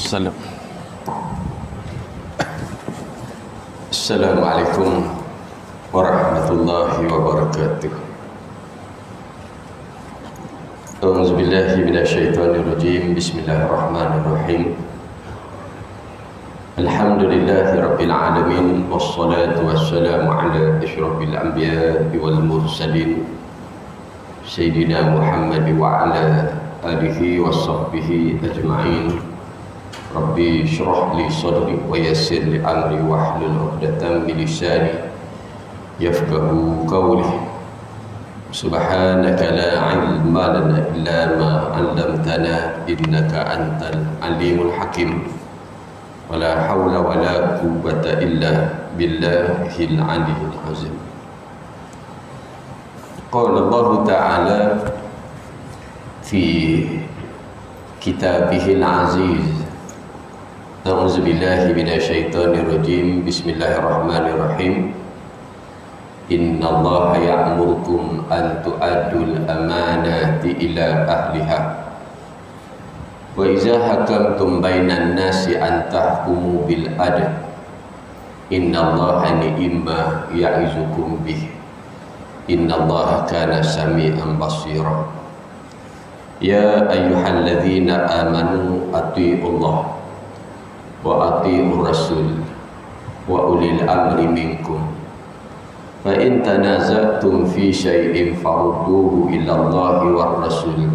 wasallam. Assalamualaikum warahmatullahi wabarakatuh. A'udzubillahi minasyaitonirrajim. Bismillahirrahmanirrahim. Alhamdulillahi rabbil alamin, wassalatu wassalamu ala asyrafil anbiya'i wal mursalin sayyidina Muhammad wa ala alihi wa sahbihi ajma'in. Rabbi syrah li sadri wa yassir li amri wahlul 'uqdatam min lisani yafqahu qawli. Subhanaka la 'ilma lana illa ma 'allamtana innaka antal alimul hakim. Wala hawla wala quwwata illa billahil 'aliyyil 'azim. Qala Allah Ta'ala fi kitabihil 'aziz. A'udzu billahi minasyaitonir rajim. Bismillahirrahmanirrahim. Innallaha ya'murukum an tu'addul amanati ila ahliha wa idza hakamtum bainan nasi an tahkumu bil adl. Innallaha ni'ma ya'izukum bih. Innallaha kana sami'an basira. Ya ayyuhalladzina amanu atti'ullaha wa ati'ur rasul wa ulil amri minkum. Fa in tanaza'tum fi syai'in farudduhu ila Allahi war rasul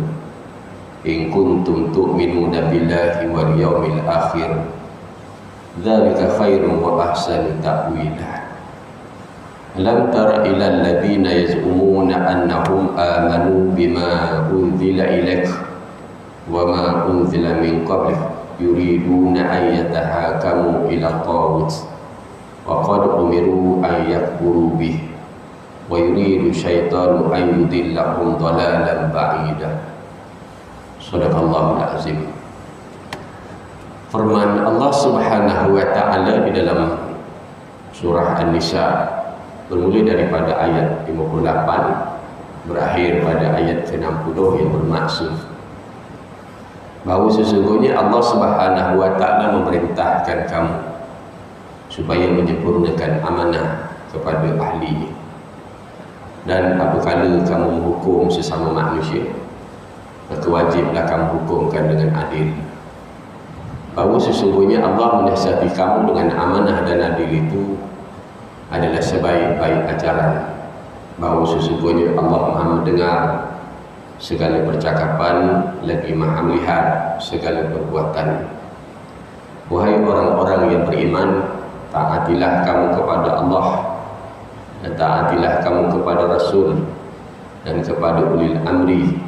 in kuntum tu'minuna billahi wal yawmil akhir. Dzalika khairun wa ahsanu ta'wila. Alam tara ilal ladzina yaz'umuna annahum amanu bima unzila ilaik wa ma unzila min qablik yuriduna an yatahakamu ila taghut wa qad umiru an yakfuru bih wa yuridu syaitanu an yudillahum dhalalan ba'ida. Shadaqallahul azim. Firman Allah Subhanahu wa ta'ala di dalam surah An-Nisa bermula daripada ayat 58 berakhir pada ayat ke-60 yang bermaksud bahawa sesungguhnya Allah Subhanahu wa ta'ala memerintahkan kamu supaya menyempurnakan amanah kepada ahli, dan apabila kamu menghukum sesama manusia maka wajiblah kamu hukumkan dengan adil. Bahawa sesungguhnya Allah menasihati kamu dengan amanah dan adil itu adalah sebaik-baik ajaran. Bahawa sesungguhnya Allah Maha mendengar segala percakapan, lagi Maha melihat segala perbuatan. Wahai orang-orang yang beriman, taatilah kamu kepada Allah dan taatilah kamu kepada Rasul dan kepada ulil amri,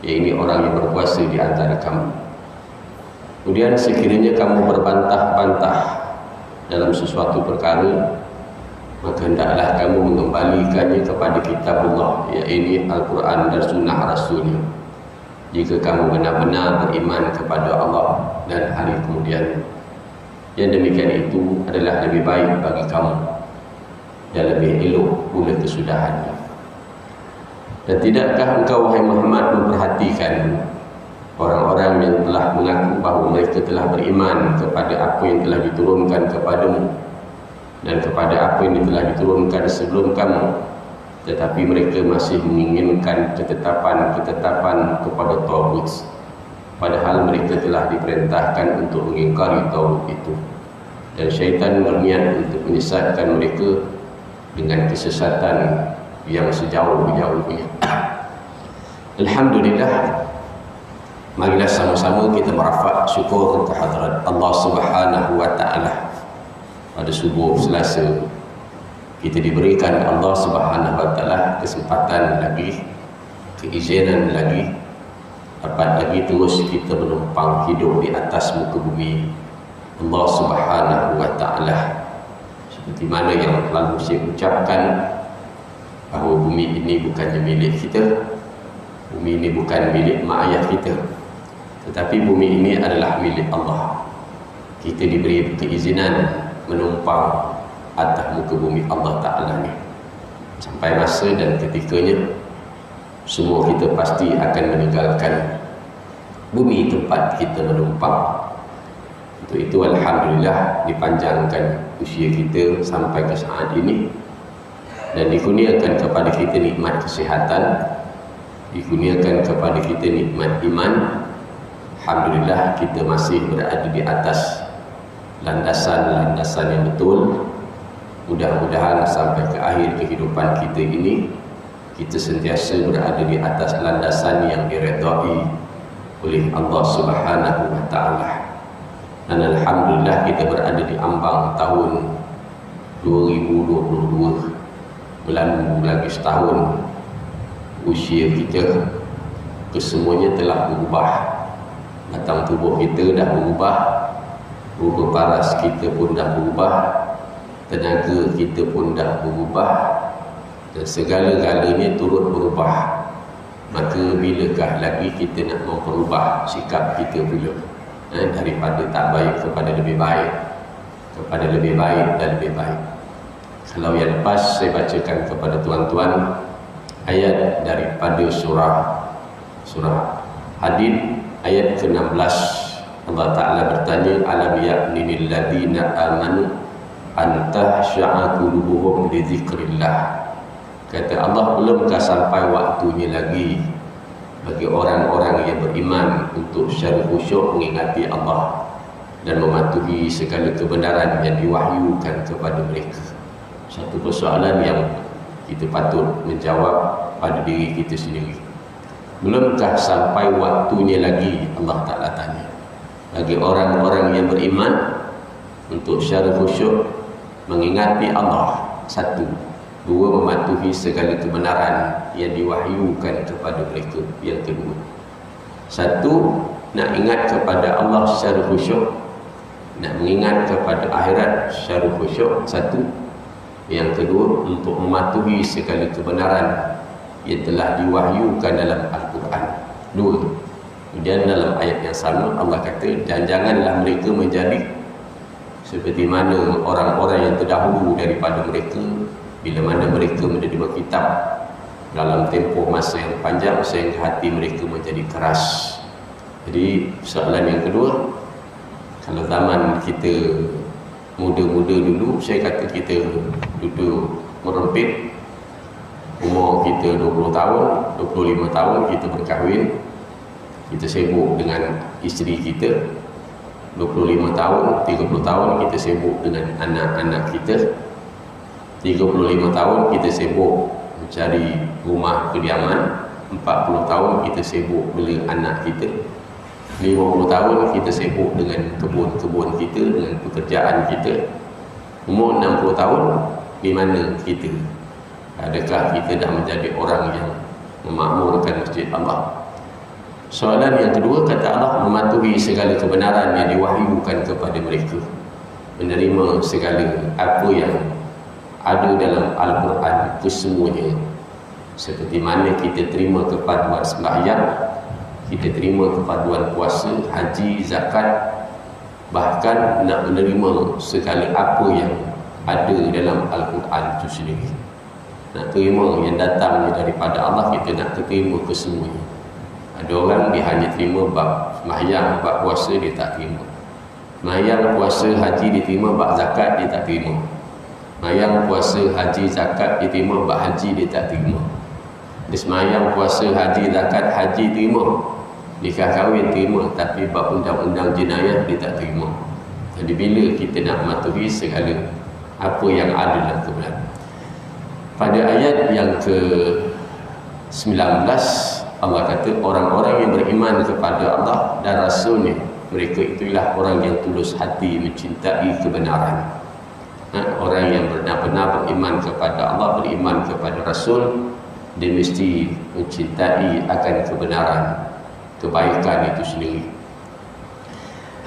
yaitu orang yang berkuasa di antara kamu. Kemudian sekiranya kamu berbantah-bantah dalam sesuatu perkara, maka hendaklah kamu mengembalikannya kepada kitabullah, yaitu Al-Quran dan Sunnah Rasulnya, jika kamu benar-benar beriman kepada Allah dan hari kemudian. Yang demikian itu adalah lebih baik bagi kamu dan lebih elok pula kesudahannya. Dan tidakkah engkau wahai Muhammad memperhatikan orang-orang yang telah mengaku bahawa mereka telah beriman kepada apa yang telah diturunkan kepadamu dan kepada apa yang telah diturunkan sebelum kamu, tetapi mereka masih menginginkan ketetapan kepada taghut, padahal mereka telah diperintahkan untuk mengingkari taghut itu, dan syaitan berniat untuk menyesatkan mereka dengan kesesatan yang sejauh-jauhnya. Alhamdulillah, marilah sama-sama kita merafak syukur kehadrat Allah Subhanahu wa ta'ala. Pada subuh Selasa kita diberikan Allah Subhanahu wa ta'ala kesempatan lagi, keizinan lagi, dapat lagi terus kita menumpang hidup di atas muka bumi Allah Subhanahu wa ta'ala. Seperti mana yang lalu saya ucapkan bahawa bumi ini bukannya milik kita, bumi ini bukan milik mak ayah kita, tetapi bumi ini adalah milik Allah. Kita diberi keizinan menumpang atas muka bumi Allah Ta'ala ni sampai masa dan ketikanya semua kita pasti akan meninggalkan bumi tempat kita menumpang Untuk itu alhamdulillah dipanjangkan usia kita sampai ke saat ini, dan dikurniakan kepada kita nikmat kesihatan, dikurniakan kepada kita nikmat iman. Alhamdulillah kita masih berada di atas landasan-landasan yang betul. Mudah-mudahan sampai ke akhir kehidupan kita ini, kita sentiasa berada di atas landasan yang diredai oleh Allah Subhanahu wa Ta'ala. Dan alhamdulillah kita berada di ambang tahun 2022, berlalu lagi setahun. Usia kita kesemuanya telah berubah. Batang tubuh kita dah berubah, rupa paras kita pun dah berubah, tenaga kita pun dah berubah, dan segala-galanya turut berubah. Maka bilakah lagi kita nak memperubah sikap kita pula, daripada tak baik kepada lebih baik, kepada lebih baik dan lebih baik. Kalau yang lepas saya bacakan kepada tuan-tuan ayat daripada surah Hadid ayat ke-16. Allah Ta'ala bertanya, alam ya'ni lil ladzina amanu an tahsha'a qulubuhum li dzikrillah. Kata Allah, belumkah sampai waktunya lagi bagi orang-orang yang beriman untuk secara khusyuk mengingati Allah dan mematuhi segala kebenaran yang diwahyukan kepada mereka. Satu persoalan yang kita patut menjawab pada diri kita sendiri. Belumkah sampai waktunya lagi, Allah Ta'ala tanya, bagi orang-orang yang beriman untuk secara khusyuk mengingati Allah. Satu. Dua, mematuhi segala kebenaran yang diwahyukan kepada mereka. Yang kedua, satu, nak ingat kepada Allah secara khusyuk, nak mengingat kepada akhirat secara khusyuk. Satu. Yang kedua, untuk mematuhi segala kebenaran yang telah diwahyukan dalam Al-Quran. Dua. Kemudian dalam ayat yang sama Allah kata, dan janganlah mereka menjadi seperti mana orang-orang yang terdahulu daripada mereka, bila mana mereka menerima kitab dalam tempoh masa yang panjang sehingga hati mereka menjadi keras. Jadi soalan yang kedua, kalau zaman kita muda-muda dulu, saya kata kita duduk merempit, umur kita 20 tahun, 25 tahun kita berkahwin, kita sibuk dengan isteri kita. 25 tahun, 30 tahun kita sibuk dengan anak-anak kita. 35 tahun kita sibuk mencari rumah kediaman. 40 tahun kita sibuk beli anak kita. 50 tahun kita sibuk dengan kebun-kebun kita, dengan pekerjaan kita. Umur 60 tahun, di mana kita? Adakah kita dah menjadi orang yang memakmurkan masjid Allah? Soalan yang kedua, kata Allah, mematuhi segala kebenaran yang diwahyukan kepada mereka, menerima segala apa yang ada dalam Al-Quran kesemuanya, seperti mana kita terima kepaduan sembahyang, kita terima kepaduan puasa, haji, zakat, bahkan nak menerima segala apa yang ada dalam Al-Quran itu sendiri. Nak terima yang datang daripada Allah, kita nak terima kesemuanya. Ada orang dia hanya terima bab sembahyang, bab puasa dia tak terima. Sembahyang, puasa, haji dia terima, bab zakat dia tak terima. Sembahyang, puasa, haji, zakat dia terima, bab haji dia tak terima. Dia sembahyang, puasa, haji, zakat, haji terima, nikah kahwin terima, tapi bab undang-undang jenayah dia tak terima. Jadi bila kita nak mematuhi segala apa yang ada dalam kebenaran. Pada ayat yang ke-19 Allah kata, orang-orang yang beriman kepada Allah dan Rasulnya, mereka itulah orang yang tulus hati mencintai kebenaran. Orang yang benar-benar beriman kepada Allah, beriman kepada Rasul, dia mesti mencintai akan kebenaran, kebaikan itu sendiri.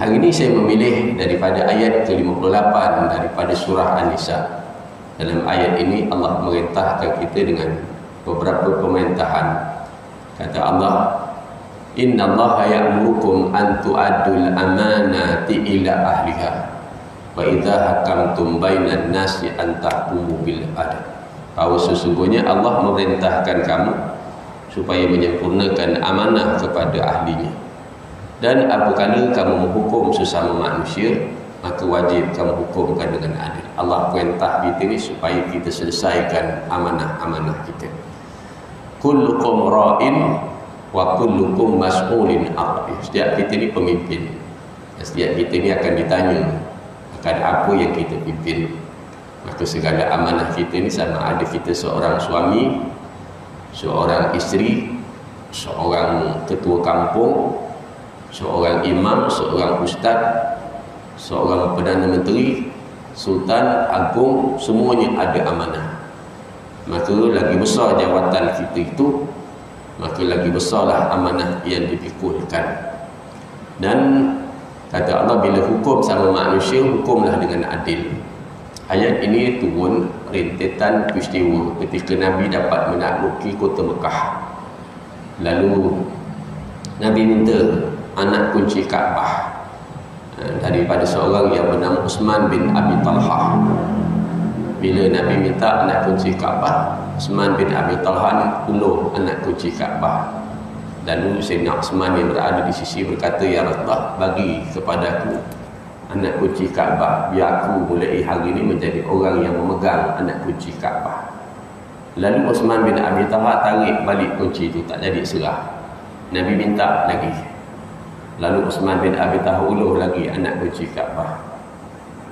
Hari ini saya memilih daripada ayat ke-58 daripada surah An-Nisa. Dalam ayat ini Allah merintahkan kita dengan beberapa pemerintahan. Kata Allah, innallaha ya'murukum an tu'addul amanati ila ahliha wa idza hakamtum bainan nasi an tahkumu bil adl. Bahawa sesungguhnya Allah memerintahkan kamu supaya menyempurnakan amanah kepada ahlinya. Dan apabila kamu menghukum sesama manusia, maka wajib kamu hukumkan dengan adil. Allah perintah kita ni supaya kita selesaikan amanah-amanah kita. Kullukum ra'in wa kullukum mas'ulin aqbi. Setiap kita ni pemimpin. Setiap kita ni akan ditanya akan apa yang kita pimpin. Maka segala amanah kita ni, sama ada kita seorang suami, seorang isteri, seorang ketua kampung, seorang imam, seorang ustaz, seorang Perdana Menteri, Sultan Agung, semuanya ada amanah. Maka lagi besar jawatan kita itu, maka lagi besarlah amanah yang dipikulkan. Dan kata Allah, bila hukum sama manusia, hukumlah dengan adil. Ayat ini turun rentetan peristiwa ketika Nabi dapat menakluki kota Mekah. Lalu Nabi minta anak kunci Kaabah daripada seorang yang bernama Uthman bin Abi Talha. Bila Nabi minta anak kunci Kaabah, Uthman bin Abi Talha uluh anak kunci Kaabah. Lalu Sayyidina Uthman yang berada di sisi berkata, ya Rasulullah, bagi kepadaku anak kunci Kaabah, biar aku mulai hari ini menjadi orang yang memegang anak kunci Kaabah. Lalu Uthman bin Abi Talha tarik balik kunci itu, tak jadi serah. Nabi minta lagi. Lalu Uthman bin Abi Talha uluh lagi anak kunci Kaabah.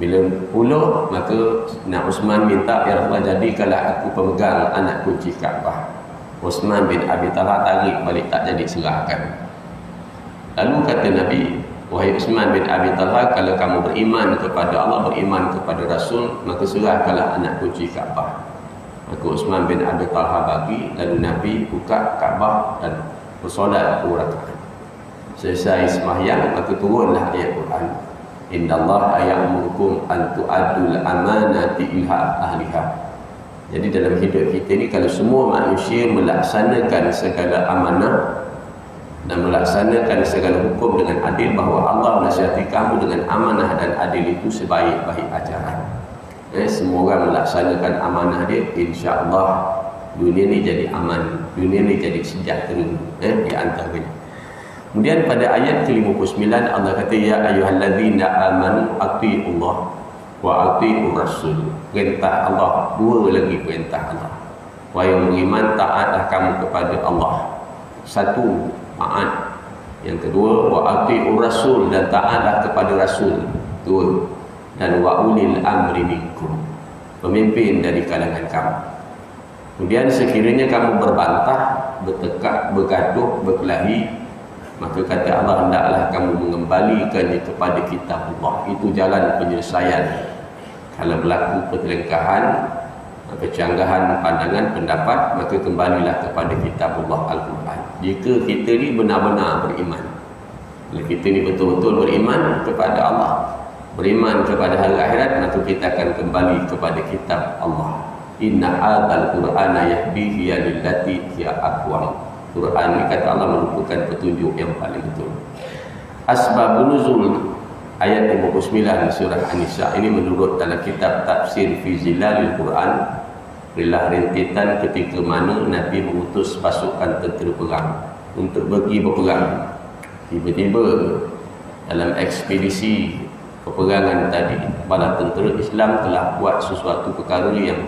Bila uluh, maka nak Uthman minta, ya Rasulullah, jadikanlah aku pemegang anak kunci Kaabah. Uthman bin Abi Talha tarik balik, tak jadi serahkan. Lalu kata Nabi, wahai Uthman bin Abi Talha, kalau kamu beriman kepada Allah, beriman kepada Rasul, maka serahkanlah anak kunci Kaabah. Maka Uthman bin Abi Talha bagi. Lalu Nabi buka Kaabah dan bersolat 2 rakaat. Selesai sembahyang, maka turunlah ayat Quran. Innallaha ya'murukum an tu'addul amanati ila ahliha. Jadi dalam hidup kita ni, kalau semua manusia melaksanakan segala amanah dan melaksanakan segala hukum dengan adil, bahawa Allah menasihati kamu dengan amanah dan adil itu sebaik-baik ajaran. Semua orang melaksanakan amanah dia, insya-Allah dunia ni jadi aman, dunia ni jadi sejahtera di antaranya. Kemudian pada ayat ke-59 Allah kata, ya ayyuhallazina amanu atiiullah wa atiiur rasul. Perintah Allah, 2 lagi perintah Allah. Wahai yang beriman, taatlah kamu kepada Allah. 1, taat. Yang kedua, wa atiiur rasul, dan taatlah kepada rasul. 2. Dan wa ulil amri minkum, pemimpin dari kalangan kamu. Kemudian sekiranya kamu berbantah, bertekad, bergaduh, berkelahi, maka kata Allah, hendaklah kamu mengembalikannya kepada kitab Allah. Itu jalan penyelesaian. Kalau berlaku pertelengkahan, kecanggahan pandangan, pendapat, maka kembalilah kepada kitab Allah Al-Quran. Jika kita ni benar-benar beriman, kalau kita ni betul-betul beriman kepada Allah, beriman kepada hari akhirat, maka kita akan kembali kepada kitab Allah. Inna hadzal qur'ana yahdi lillati hiya aqwam. Quran ni, kata Allah, merupakan petunjuk yang paling betul. Asbabun nuzul ayat 59 surah An-Nisa ini menurut dalam kitab Tafsir fi Zilalil Quran, adalah rentetan ketika mana Nabi mengutus pasukan tentera perang untuk pergi berperang. Tiba-tiba dalam ekspedisi peperangan tadi, bala tentera Islam telah buat sesuatu perkara yang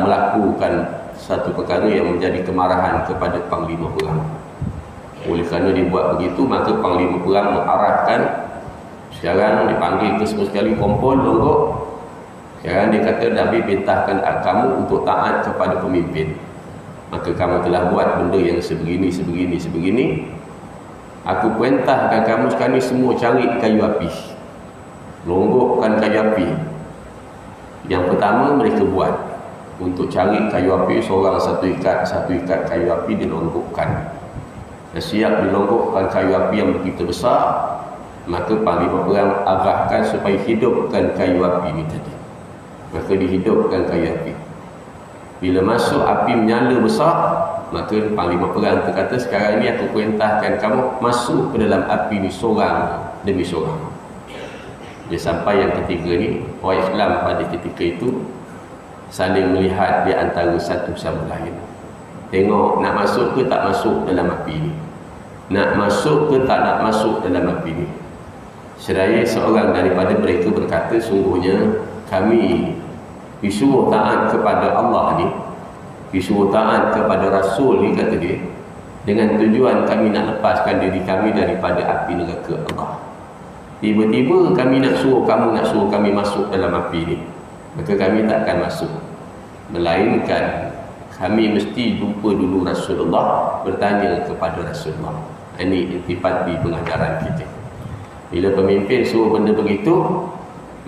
melakukan satu perkara yang menjadi kemarahan kepada panglima perang. Oleh kerana dibuat begitu, maka panglima perang mengarahkan, sekarang dipanggil ke semua sekali, kumpul, longgok. Sekarang dia kata, Nabi perintahkan kamu untuk taat kepada pemimpin. Maka kamu telah buat benda yang sebegini. Aku perintahkan kamu sekarang ni semua cari kayu api, longgokkan kayu api. Yang pertama mereka buat untuk cari kayu api, seorang satu ikat kayu api dilonggokkan. Dan siap dilonggokkan kayu api yang begitu besar, maka panglima perang arahkan supaya hidupkan kayu api ini tadi. Maka dihidupkan kayu api. Bila masuk api menyala besar, maka panglima perang berkata, sekarang ini aku perintahkan kamu masuk ke dalam api ini seorang demi seorang. Dia sampai yang ketiga ni, orang Islam pada ketika itu saling melihat di antara satu sama lain. Tengok nak masuk ke tak masuk dalam api ini. nak masuk ke tak nak masuk dalam api ini. Seraya seorang daripada mereka berkata, sungguhnya kami disuruh taat kepada Allah ni, disuruh taat kepada Rasul ni, kata dia, dengan tujuan kami nak lepaskan diri kami daripada api neraka Allah. Tiba-tiba kami nak suruh kami masuk dalam api ni, maka kami takkan masuk, melainkan kami mesti jumpa dulu Rasulullah, bertanya kepada Rasulullah. Ini intipati pengajaran kita. Bila pemimpin suruh benda begitu,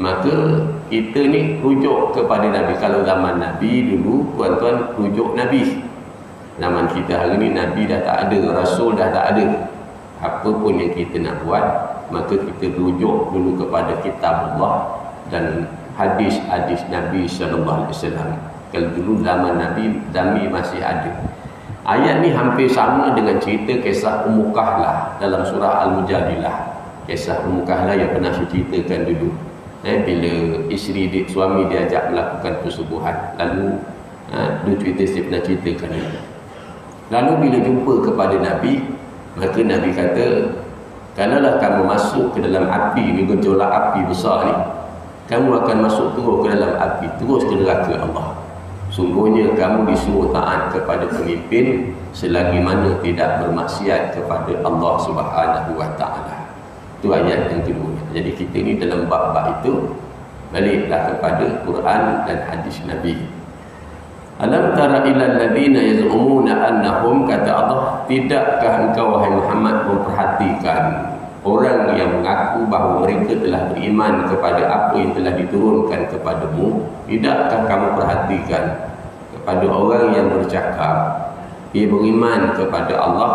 maka kita ni rujuk kepada Nabi. Kalau zaman Nabi dulu, tuan-tuan rujuk Nabi. Zaman kita hari ni Nabi dah tak ada, Rasul dah tak ada. Apa pun yang kita nak buat, maka kita rujuk dulu kepada kitab Allah dan hadis-hadis Nabi sallallahu alaihi wasallam. Kalau dulu zaman Nabi masih ada. Ayat ni hampir sama dengan cerita kisah Ummu Kahlah dalam surah Al-Mujadilah. Kisah Ummu Kahlah yang pernah saya ceritakan dulu. Bila isteri suami diajak melakukan persubuhan, lalu dia cerita, saya pernah ceritakan ini. Lalu bila jumpa kepada Nabi, maka Nabi kata, kalaulah kamu masuk ke dalam api ni, gejolak api besar ni, kamu akan masuk terus ke dalam api, terus ke neraka Allah. Sungguhnya kamu disuruh taat kepada pemimpin selagi mana tidak bermaksiat kepada Allah Subhanahu wa taala. Itu ayat yang kedua. Jadi kita ni dalam bab-bab itu baliklah kepada Quran dan hadis Nabi. Alam tara ilal ladina yaz'umuna annahum, kata Allah, tidakkah engkau wahai Muhammad memperhatikan orang yang mengaku bahawa mereka telah beriman kepada apa yang telah diturunkan kepadamu? Tidakkah kamu perhatikan kepada orang yang bercakap dia beriman kepada Allah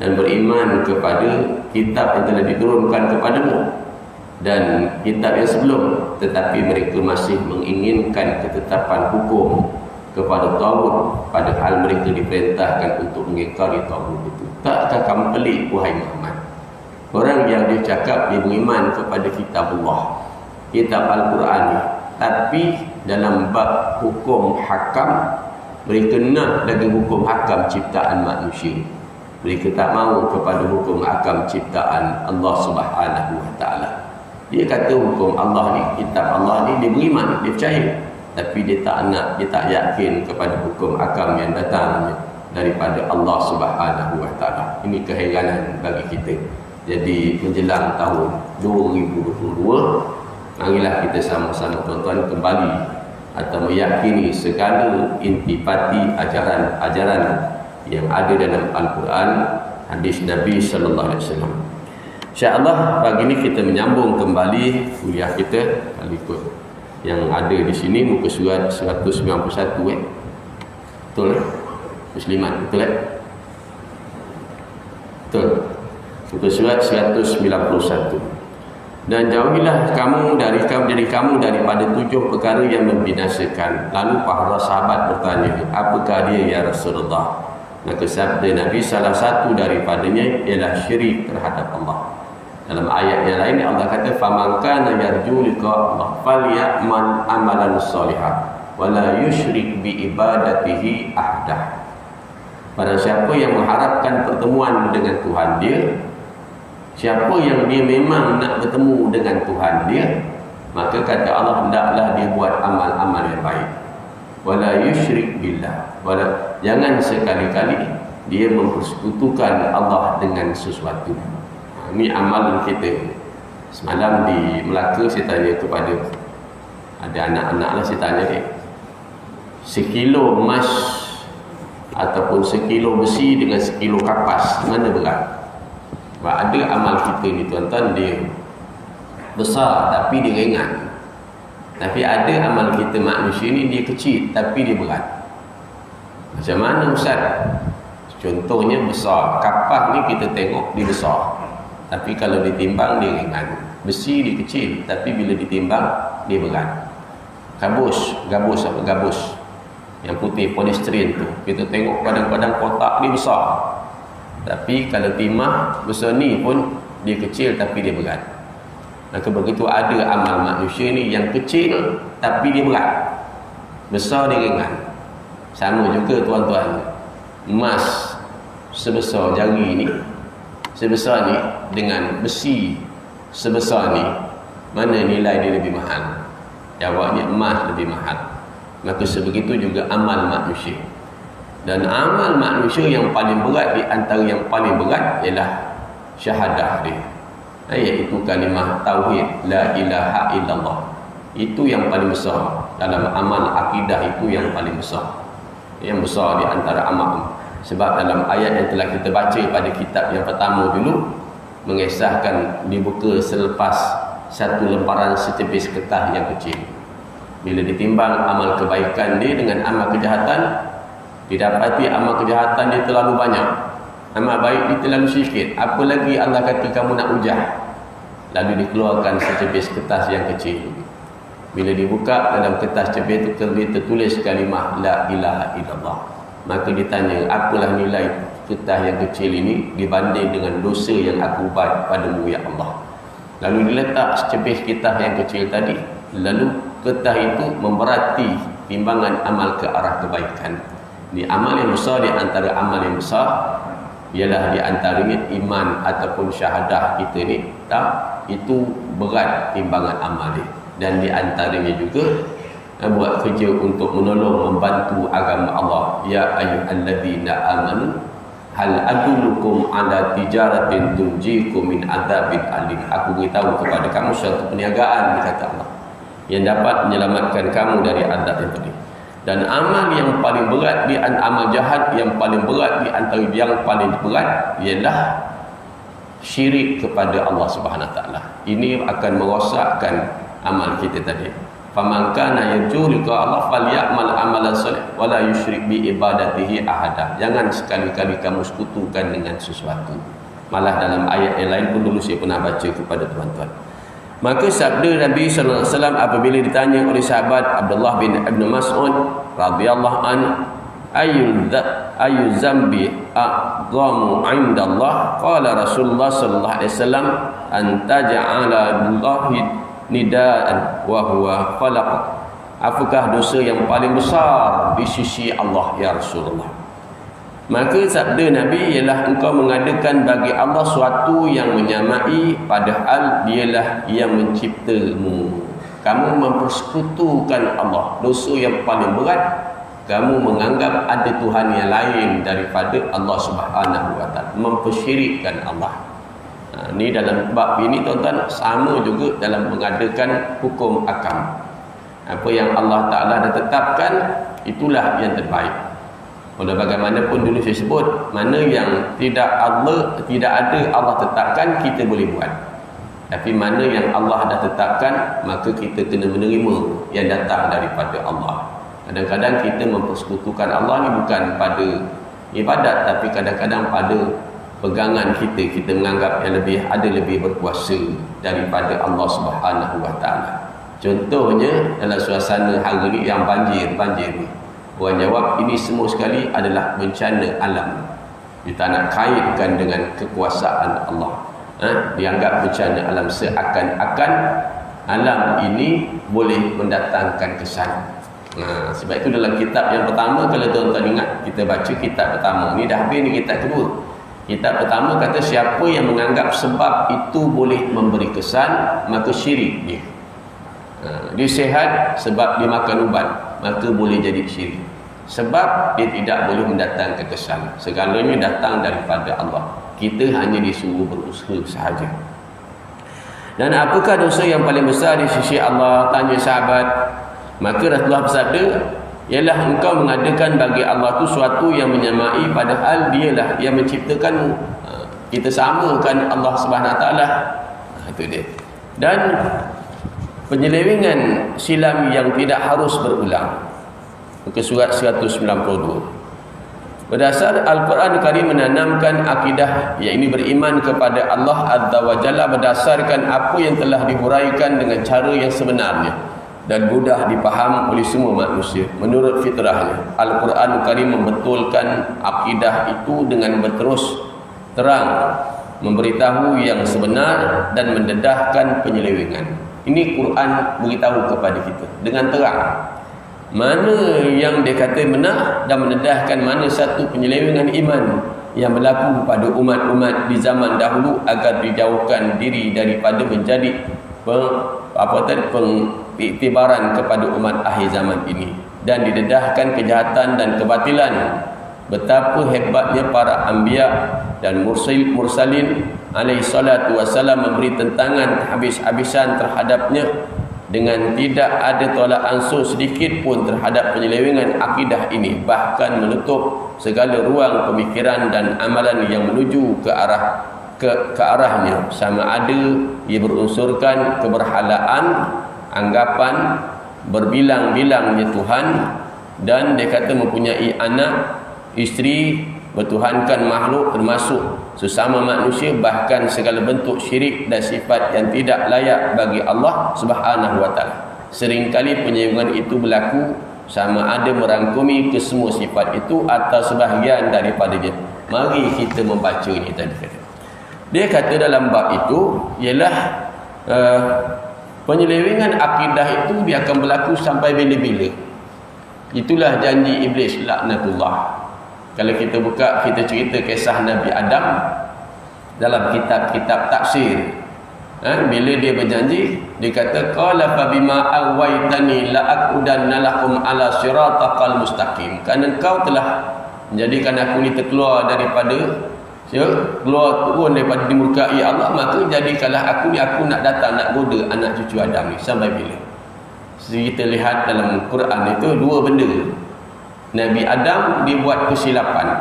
dan beriman kepada kitab yang telah diturunkan kepadamu dan kitab yang sebelum, tetapi mereka masih menginginkan ketetapan hukum kepada tagut, padahal mereka diperintahkan untuk mengingkari tagut itu. Takkah kamu pelik wahai Muhammad? Orang yang dia cakap dia beriman kepada kitab Allah, kitab Al-Quran ni, tapi dalam bab hukum hakam mereka nak lagi hukum hakam ciptaan manusia. Mereka tak mahu kepada hukum hakam ciptaan Allah Subhanahu wa taala. Dia kata hukum Allah ni, kitab Allah ni, dia beriman, dia percaya, tapi dia tak nak, dia tak yakin kepada hukum hakam yang datang daripada Allah Subhanahu wa taala. Ini keheranan bagi kita. Jadi menjelang tahun 2022, marilah kita sama-sama tuan-tuan kembali atau meyakini segala intipati ajaran-ajaran yang ada dalam Al-Quran, hadis Nabi sallallahu alaihi wasallam. Insya-Allah pagi ini kita menyambung kembali kuliah kita kali ikut yang ada di sini, muka surat 191 Betul Muslimat, betul Betul. Muka surat 191. Dan jauhilah kamu daripada 7 perkara yang membinasakan. Lalu para sahabat bertanya, apakah dia ya Rasulullah? Maka sabda Nabi, salah satu daripadanya ialah syirik terhadap Allah. Dalam ayat yang lain Allah kata, faman kana yarju liqa Allah falyamal amalan shalihan wala yusyrik bi ibadatihi ahdah. Pada siapa yang mengharapkan pertemuan dengan Tuhan dia, siapa yang dia memang nak bertemu dengan Tuhan dia, maka kata Allah, hendaklah dia buat amal-amal yang baik. Wala yusyrik billah, jangan sekali-kali dia mempersekutukan Allah dengan sesuatu. Ini amalan kita. Semalam di Melaka saya tanya kepada ada anak-anak lah, saya tanya dia, 1 kilo emas ataupun 1 kilo besi dengan 1 kilo kapas, mana berat? Sebab ada amal kita ni tuan-tuan, dia besar tapi dia ringan. Tapi ada amal kita manusia ni, dia kecil tapi dia berat. Macam mana Ustaz? Contohnya besar. Kapas ni kita tengok dia besar, tapi kalau ditimbang dia ringan. Besi dia kecil, tapi bila ditimbang dia berat. Gabus yang putih, polystyrene tu, kita tengok kadang-kadang kotak dia besar, tapi kalau timah besar ni pun dia kecil tapi dia berat. Maka begitu ada amal manusia ni yang kecil tapi dia berat, besar dia ringan. Sama juga tuan-tuan, emas sebesar jari ni sebesar ni dengan besi sebesar ni, mana nilai dia lebih mahal? Jawabnya emas lebih mahal. Maka sebegitu juga amal manusia. Dan amal manusia yang paling berat, di antara yang paling berat ialah syahadah dia, iaitu kalimah tauhid la ilaha illallah. Itu yang paling besar dalam amal akidah, itu yang paling besar, yang besar di antara amal. Sebab dalam ayat yang telah kita baca pada kitab yang pertama dulu, mengisahkan dibuka selepas satu lembaran setipis kertas yang kecil. Bila ditimbang amal kebaikan dia dengan amal kejahatan, didapati amal kejahatan dia terlalu banyak, amal baik dia terlalu sikit. Apa lagi Allah kata kamu nak ujah? Lalu dikeluarkan setipis kertas yang kecil. Bila dibuka, dalam kertas cepit itu tertulis kalimah la ilaha illallah. Maka ditanya, apalah nilai kertas yang kecil ini dibanding dengan dosa yang aku buat padamu ya Allah? Lalu diletak secepis kertas yang kecil tadi. Lalu kertas itu memberati timbangan amal ke arah kebaikan. Di amal yang besar, di antara amal yang besar ialah di antaranya iman ataupun syahadah kita ni, itu berat timbangan amal dia. Dan di antaranya juga buat kerja untuk menolong, membantu agama Allah. Ya ayyuhalladzina amanu hal adullukum ala tijaratin tunjikum min adzabin alim. Aku beritahu kepada kamu suatu perniagaan, kata Allah, yang dapat menyelamatkan kamu dari azab yang pedih. Dan amal yang paling berat di amal jahat yang paling berat di antara yang paling berat ialah syirik kepada Allah Subhanahu Wa Taala. Ini akan merosakkan amal kita tadi. Faman kana yarju liqa Allah falyamal amalan salih wala yusyrik bi ibadatihi ahada. Jangan sekali-kali kamu sekutukan dengan sesuatu. Malah dalam ayat yang lain pun dulu saya pernah baca kepada tuan-tuan. Maka sabda Nabi sallallahu alaihi wasallam apabila ditanya oleh sahabat Abdullah bin Ibn Mas'ud radhiyallahu anhu, ayu zambi a'zamu 'indallah? Qala Rasulullah sallallahu alaihi wasallam, an taj'ala lillahi nidaan wa huwa khalaq. Apakah dosa yang paling besar di sisi Allah ya Rasulullah? Maka sabda Nabi ialah engkau mengadakan bagi Allah suatu yang menyamai, padahal dialah yang menciptamu. Kamu mempersekutukan Allah. Dosa yang paling berat, kamu menganggap ada Tuhan yang lain daripada Allah Subhanahu Wa Taala, mempersyirikkan Allah. Ini dalam bab ini tuan-tuan sama juga dalam mengadakan hukum akam. Apa yang Allah Ta'ala dah tetapkan, itulah yang terbaik. Walau bagaimanapun dulu saya sebut, mana yang tidak ada Allah tetapkan, kita boleh buat. Tapi mana yang Allah dah tetapkan, maka kita kena menerima yang datang daripada Allah. Kadang-kadang kita mempersekutukan Allah ni bukan pada ibadat, tapi kadang-kadang pada pegangan kita. Kita menganggap yang lebih berkuasa daripada Allah Subhanahu Wa Taala. Contohnya dalam suasana hari ni yang banjir ni, orang jawab ini semua sekali adalah bencana alam. Kita nak kaitkan dengan kekuasaan Allah. Dianggap bencana alam, seakan-akan alam ini boleh mendatangkan kesan. Sebab itu dalam kitab yang pertama, kalau tuan-tuan ingat, kita baca kitab pertama ni, dah habis ni kitab kedua. Kitab pertama kata siapa yang menganggap sebab itu boleh memberi kesan, maka syirik dia. Dia sihat sebab dia makan ubat, maka boleh jadi syirik. Sebab dia tidak boleh mendatangkan kesan. Segalanya datang daripada Allah. Kita hanya disuruh berusaha sahaja. Dan apakah dosa yang paling besar di sisi Allah? Tanya sahabat. Maka Rasulullah bersabda, ialah engkau mengadakan bagi Allah tu suatu yang menyamai, padahal dialah yang menciptakanmu. Kita samakan Allah Subhanahu Wa Taala. Itu dia. Dan penyelewengan silam yang tidak harus berulang. Muka surat 192. Berdasar Al-Quran Karim menanamkan akidah, iaitu beriman kepada Allah Azza wa Jalla berdasarkan apa yang telah dihuraikan dengan cara yang sebenarnya dan mudah dipaham oleh semua manusia menurut fitrahnya. Al-Quran Karim membetulkan akidah itu dengan berterus terang memberitahu yang sebenar dan mendedahkan penyelewengan. Ini Quran beritahu kepada kita dengan terang mana yang dia kata benar dan mendedahkan mana satu penyelewengan iman yang berlaku pada umat-umat di zaman dahulu agar dijauhkan diri daripada menjadi pengiktibaran kepada umat akhir zaman ini, dan didedahkan kejahatan dan kebatilan. Betapa hebatnya para anbiya dan mursalin alaihi salatu wassalam memberi tentangan habis-habisan terhadapnya dengan tidak ada tolak ansur sedikit pun terhadap penyelewengan akidah ini, bahkan menutup segala ruang pemikiran dan amalan yang menuju ke arahnya, sama ada ia berunsurkan keberhalaan, anggapan berbilang-bilangnya Tuhan, dan dia kata mempunyai anak, isteri, bertuhankan makhluk termasuk sesama manusia, bahkan segala bentuk syirik dan sifat yang tidak layak bagi Allah Subhanahu wa taala. Seringkali penyelewengan itu berlaku sama ada merangkumi kesemua sifat itu atau sebahagian daripadanya. Mari kita membacanya tadi. Dia kata dalam bab itu ialah penyelewengan akidah itu dia akan berlaku sampai bila-bila. Itulah janji iblis laknatullah. Kalau kita buka, kita cerita kisah Nabi Adam dalam kitab-kitab tafsir, bila dia berjanji, dia kata qala fa bima awaitani la aqudanna lakum ala siratal mustaqim. Kerana engkau telah menjadikan aku ni terkeluar daripada turun daripada dimurkai Allah, maka jadikanlah aku ni, aku nak datang nak goda anak cucu Adam ni sampai bila. Kita lihat dalam Quran itu dua benda. Nabi Adam dibuat kesilapan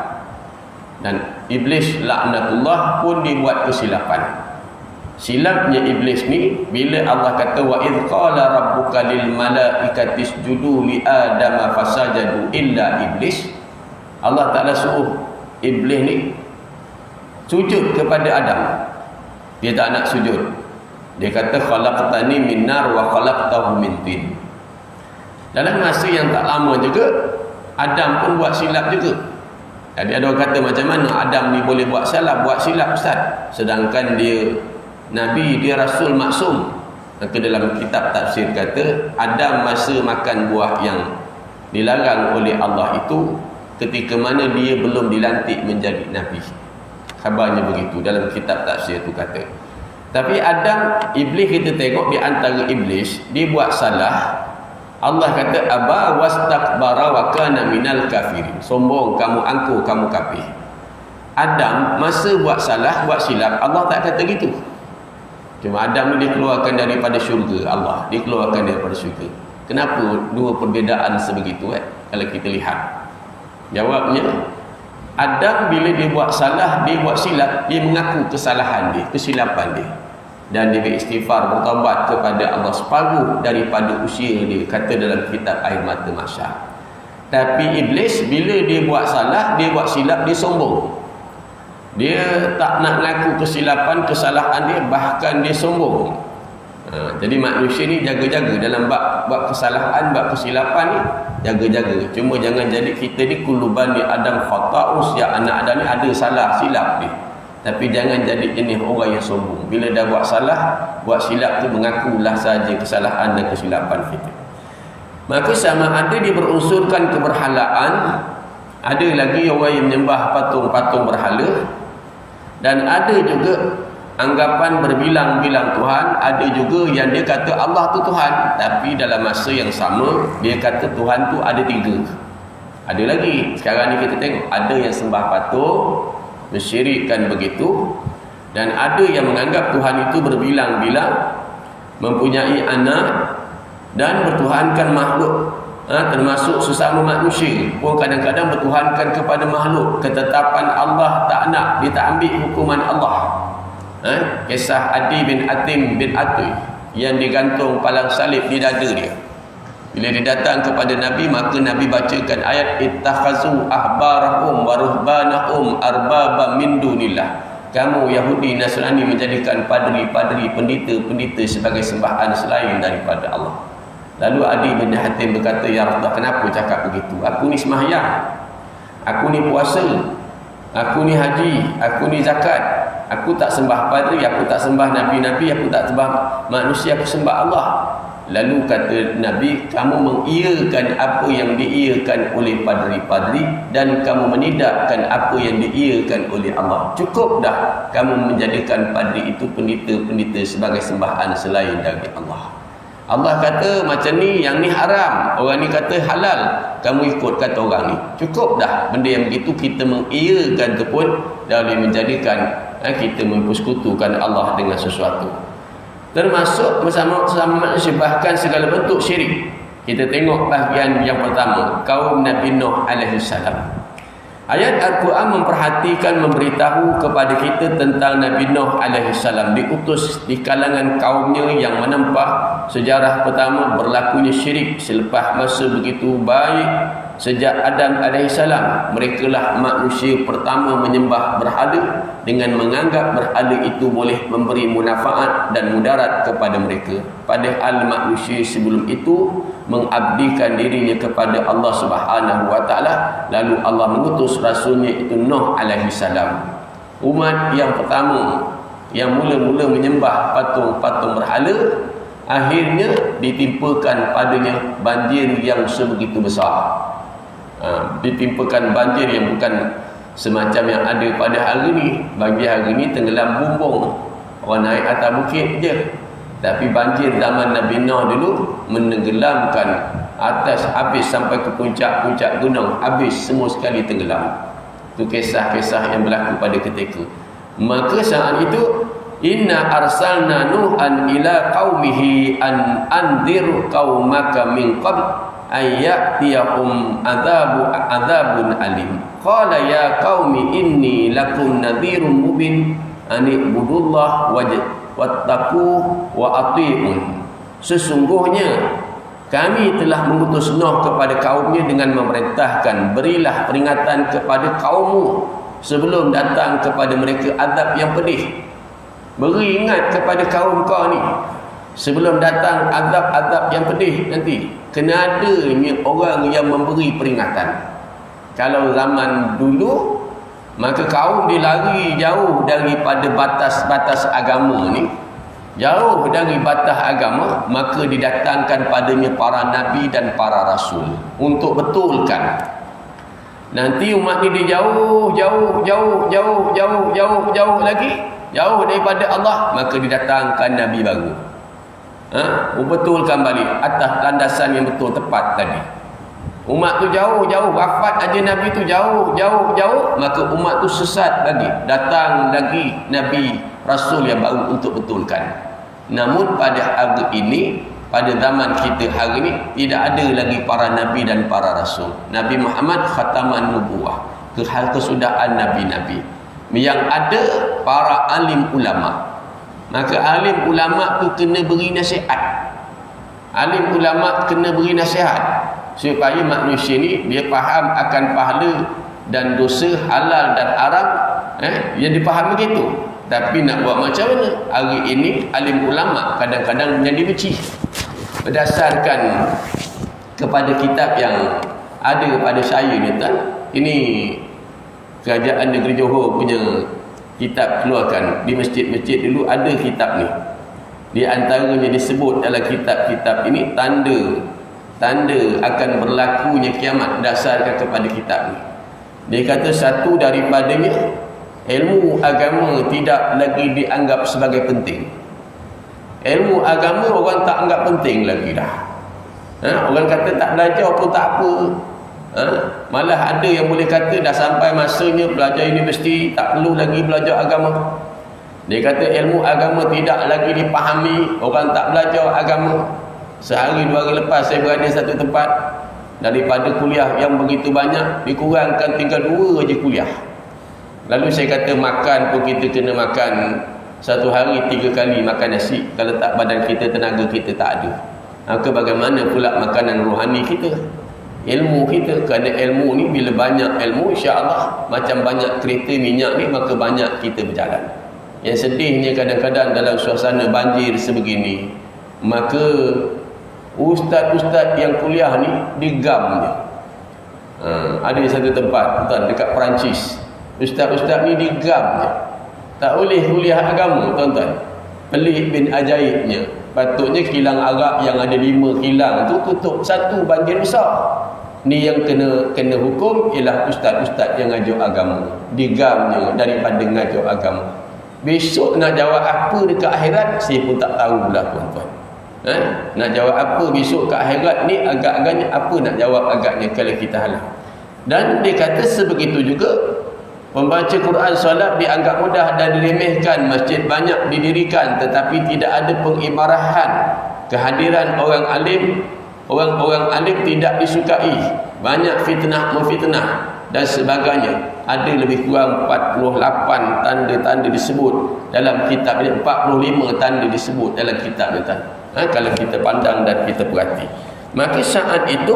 dan iblis laknatullah pun dibuat kesilapan. Silapnya iblis ni bila Allah kata wa idh qala rabbuka lil malaikati isjudu li adama fasajadu illa iblis. Allah Taala suruh iblis ni sujud kepada Adam. Dia tak nak sujud. Dia kata khalaqtani min nar wa khalaqtahu min tin. Dalam masa yang tak lama juga Adam pun buat silap juga. Jadi ada orang kata macam mana Adam ni boleh buat silap Ustaz, sedangkan dia Nabi, dia Rasul maksum. Maka dalam kitab tafsir kata Adam masa makan buah yang dilarang oleh Allah itu ketika mana dia belum dilantik menjadi Nabi. Khabarnya begitu dalam kitab tafsir itu kata. Tapi Adam, iblis kita tengok di antara iblis, dia buat salah. Allah kata aba wastakbara wa kana minal kafirin. Sombong kamu, angkuh kamu, kafir. Adam masa buat salah, buat silap, Allah tak kata gitu. Cuma Adam ni dikeluarkan daripada syurga Allah, dikeluarkan daripada syurga. Kenapa dua perbezaan sebegitu kalau kita lihat? Jawabnya, Adam bila dia buat salah, dia buat silap, dia mengaku kesalahan dia, kesilapan dia, dan dia beristighfar, bertaubat kepada Allah separuh daripada usia dia, kata dalam kitab Air Mata Mahsyar. Tapi iblis bila dia buat salah, dia buat silap, dia sombong. Dia tak nak mengaku kesilapan, kesalahan dia, bahkan dia sombong. Jadi manusia ni jaga-jaga dalam bab kesalahan, bab kesilapan ni, jaga-jaga. Cuma jangan jadi kita ni kuluban di Adam khata'us, ya anak Adam ni ada salah, silap dia. Tapi jangan jadi jenis orang yang sombong. Bila dah buat salah, buat silap tu mengakulah saja kesalahan dan kesilapan kita. Maka sama ada dia berunsurkan keberhalaan, ada lagi orang yang menyembah patung-patung berhala, dan ada juga anggapan berbilang-bilang Tuhan, ada juga yang dia kata Allah tu Tuhan, tapi dalam masa yang sama dia kata Tuhan tu ada tiga. Ada lagi, sekarang ni kita tengok ada yang sembah patung, mensyirikkan begitu, dan ada yang menganggap Tuhan itu berbilang-bilang, mempunyai anak dan bertuhankan makhluk, termasuk sesama manusia pun kadang-kadang bertuhankan kepada makhluk. Ketetapan Allah tak nak, dia tak ambil hukuman Allah. Kisah Adi bin Atim bin Atuy yang digantung palang salib di dada dia. Bila dia datang kepada Nabi, maka Nabi bacakan ayat ittakhazu ahbarahum wa ruhbanahum arbaba min dunillah. Kamu Yahudi Nasrani menjadikan padri-padri, pendeta-pendeta sebagai sembahan selain daripada Allah. Lalu Adi bin Hatim berkata, ya Rasulullah, kenapa cakap begitu? Aku ni sembahyang, aku ni puasa, aku ni haji, aku ni zakat. Aku tak sembah padri, aku tak sembah nabi-nabi, aku tak sembah manusia, aku sembah Allah. Lalu kata Nabi, kamu mengiyakan apa yang diiyakan oleh padri-padri dan kamu menidakkan apa yang diiyakan oleh Allah. Cukup dah kamu menjadikan padri itu pendeta-pendeta sebagai sembahan selain dari Allah. Allah kata macam ni, yang ni haram, orang ni kata halal, kamu ikut kata orang ni. Cukup dah benda yang begitu kita mengiyakan tu pun dah boleh menjadikan kita mempersekutukan Allah dengan sesuatu. Termasuk bersama-sama manusia, bahkan segala bentuk syirik. Kita tengok bahagian yang pertama, kaum Nabi Nuh alaihi salam. Ayat Al-Quran memperhatikan, memberitahu kepada kita tentang Nabi Nuh alaihi salam, diutus di kalangan kaumnya yang menempuh sejarah pertama berlakunya syirik selepas masa begitu baik. Sejak Adam AS, mereka lah manusia pertama menyembah berhala dengan menganggap berhala itu boleh memberi manfaat dan mudarat kepada mereka. Padahal manusia sebelum itu mengabdikan dirinya kepada Allah Subhanahu wa taala, lalu Allah mengutus rasulnya itu Nuh alaihi salam. Umat yang pertama yang mula-mula menyembah patung-patung berhala, akhirnya ditimpakan padanya banjir yang sebegitu besar. Ditimpakan banjir yang bukan semacam yang ada pada hari ni. Banjir hari ni tenggelam bumbung, orang naik atas bukit je. Tapi banjir zaman Nabi Nuh dulu menenggelamkan atas, habis sampai ke puncak-puncak gunung, habis semua sekali tenggelam. Itu kisah-kisah yang berlaku pada ketika. Maka saat itu, inna arsalna nuhan ila qaumihi an anzir qaumaka min qabl ayyatiyahum adzabun alim. Qala ya qaumi inni lakum nadhirum mubin an ibudullah wattaqu wa ati'un. Sesungguhnya kami telah mengutus Nuh kepada kaumnya dengan memerintahkan, berilah peringatan kepada kaummu sebelum datang kepada mereka azab yang pedih. Beri ingat kepada kaum kau ni sebelum datang azab-azab yang pedih nanti. Kena adanya orang yang memberi peringatan. Kalau zaman dulu, maka kaum dilari jauh daripada batas-batas agama ni, jauh dari batas agama, maka didatangkan padanya para nabi dan para rasul untuk betulkan. Nanti umat ni dia jauh lagi, jauh daripada Allah, maka didatangkan nabi baru. Betulkan balik atas landasan yang betul tepat tadi. Umat tu jauh, wafat aja nabi tu jauh, maka umat tu sesat lagi. Datang lagi nabi rasul yang baru untuk betulkan. Namun pada hari ini, pada zaman kita hari ini, tidak ada lagi para nabi dan para rasul. Nabi Muhammad khataman nubuwah, kesudahan nabi-nabi. Yang ada para alim ulama. Maka alim ulama tu kena beri nasihat. Alim ulama kena beri nasihat supaya manusia ni dia faham akan pahala dan dosa, halal dan haram, yang dipahami begitu. Tapi nak buat macam mana? Hari ini alim ulama kadang-kadang menjadi benci berdasarkan kepada kitab yang ada pada saya ni tuan. Ini Kerajaan Negeri Johor punya kitab keluarkan. Di masjid-masjid dulu ada kitab ni. Di antaranya disebut dalam kitab-kitab ini tanda akan berlakunya kiamat berdasarkan kepada kitab ni. Dia kata satu daripadanya, ilmu agama tidak lagi dianggap sebagai penting. Ilmu agama orang tak anggap penting lagi dah. Orang kata tak belajar pun tak apa. Malah ada yang boleh kata dah sampai masanya belajar universiti, tak perlu lagi belajar agama. Dia kata ilmu agama tidak lagi dipahami, orang tak belajar agama. Sehari dua hari lepas saya berada satu tempat, daripada kuliah yang begitu banyak dikurangkan tinggal 2 je kuliah. Lalu saya kata makan pun kita kena makan satu hari 3 kali makan nasi. Kalau tak badan kita, tenaga kita tak ada. Maka bagaimana pula makanan rohani kita, ilmu kita? Kerana ilmu ni bila banyak ilmu, insya-Allah macam banyak kereta minyak ni, maka banyak kita berjalan. Yang sedihnya kadang-kadang dalam suasana banjir sebegini, maka ustaz-ustaz yang kuliah ni digamnya. Ada satu tempat tuan dekat Perancis, ustaz-ustaz ni digamnya. Tak boleh kuliah agama tuan-tuan. Pelik bin ajaibnya. Patutnya kilang arak yang ada 5 kilang tu tutup satu, banjir besar. Ni yang kena hukum ialah ustaz-ustaz yang ngajar agama. Digamnya daripada ngajar agama. Besok nak jawab apa dekat akhirat, saya pun tak tahu pula tuan-tuan. Nak jawab apa besok ke akhirat ni agak-agaknya apa nak jawab agaknya kalau kita halang. Dan dia kata sebegitu juga membaca Quran solat dianggap mudah dan diremehkan. Masjid banyak didirikan tetapi tidak ada pengimarahan. Kehadiran orang alim tidak disukai. Banyak fitnah memfitnah dan sebagainya. Ada lebih kurang 48 tanda-tanda disebut dalam kitab ini, 45 tanda disebut dalam kitab ini. Kalau kita pandang dan kita perhati, maka saat itu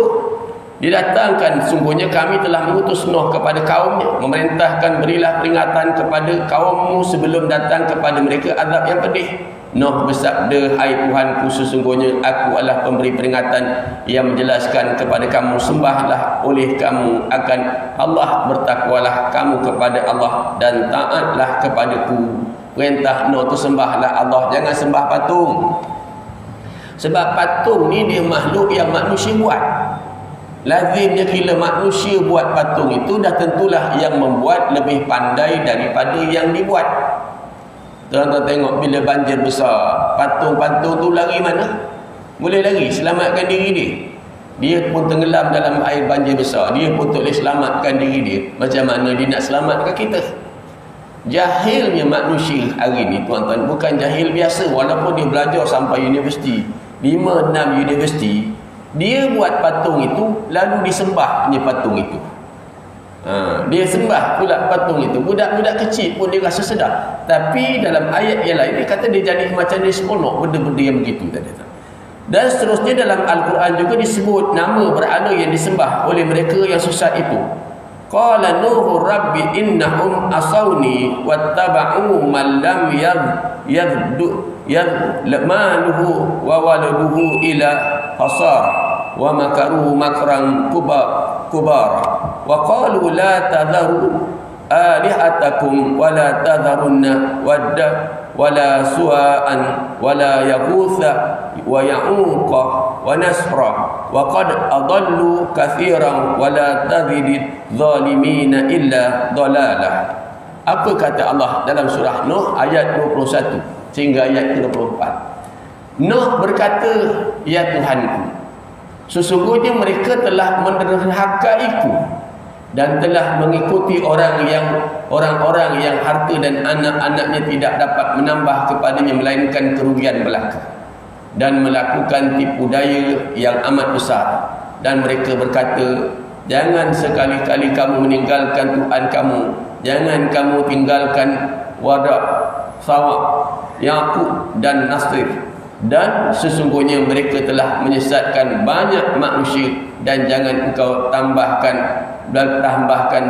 didatangkan, sungguhnya kami telah mengutus Nuh kepada kaumnya, memerintahkan berilah peringatan kepada kaummu sebelum datang kepada mereka azab yang pedih. Nuh bersabda, hai Tuhanku, sesungguhnya aku adalah pemberi peringatan yang menjelaskan kepada kamu, sembahlah oleh kamu akan Allah, bertakwalah kamu kepada Allah dan taatlah kepadaku. Perintah Nuh tu sembahlah Allah, jangan sembah patung. Sebab patung ni dia makhluk yang manusia buat. Lazimnya bila manusia buat patung itu, dah tentulah yang membuat lebih pandai daripada yang dibuat. Tuan-tuan tengok bila banjir besar, patung-patung tu lari mana? Boleh lari, selamatkan diri dia. Dia pun tenggelam dalam air banjir besar, dia pun tak boleh selamatkan diri dia. Macam mana dia nak selamatkan kita? Jahilnya manusia hari ni tuan-tuan, bukan jahil biasa. Walaupun dia belajar sampai universiti 5-6 universiti, dia buat patung itu lalu disembahnya patung itu. Dia sembah pula patung itu. Budak-budak kecil pun dia rasa sedar. Tapi dalam ayat yang lain dia kata dia jadi macam dia seronok benda-benda yang begitu tadi. Dan seterusnya dalam Al-Quran juga disebut nama berhala yang disembah oleh mereka yang sesat itu. Qala Nuhu rabbi innahum asawni wattaba'u man lam maluhu wa waladuhu ila khasar wa makaru makran kubar wa qalu la tadharu alihatakum wa la tadharunna wadda wa la su'an wa la yaghutha wa ya'uqa wa nasra wa qad adallu kathiran wa la tazidid zalimina illa dalalah. Apa kata Allah dalam surah Nuh ayat 21 sehingga ayat 24? Nuh berkata, ya Tuhanku, sesungguhnya mereka telah menderhakaiku dan telah mengikuti orang-orang yang harta dan anak-anaknya tidak dapat menambah kepadanya melainkan kerugian belaka, dan melakukan tipu daya yang amat besar. Dan mereka berkata, jangan sekali-kali kamu meninggalkan Tuhan kamu, jangan kamu tinggalkan Wada, Sawak, Yaqub dan Nasir. Dan sesungguhnya mereka telah menyesatkan banyak manusia, dan jangan engkau tambahkan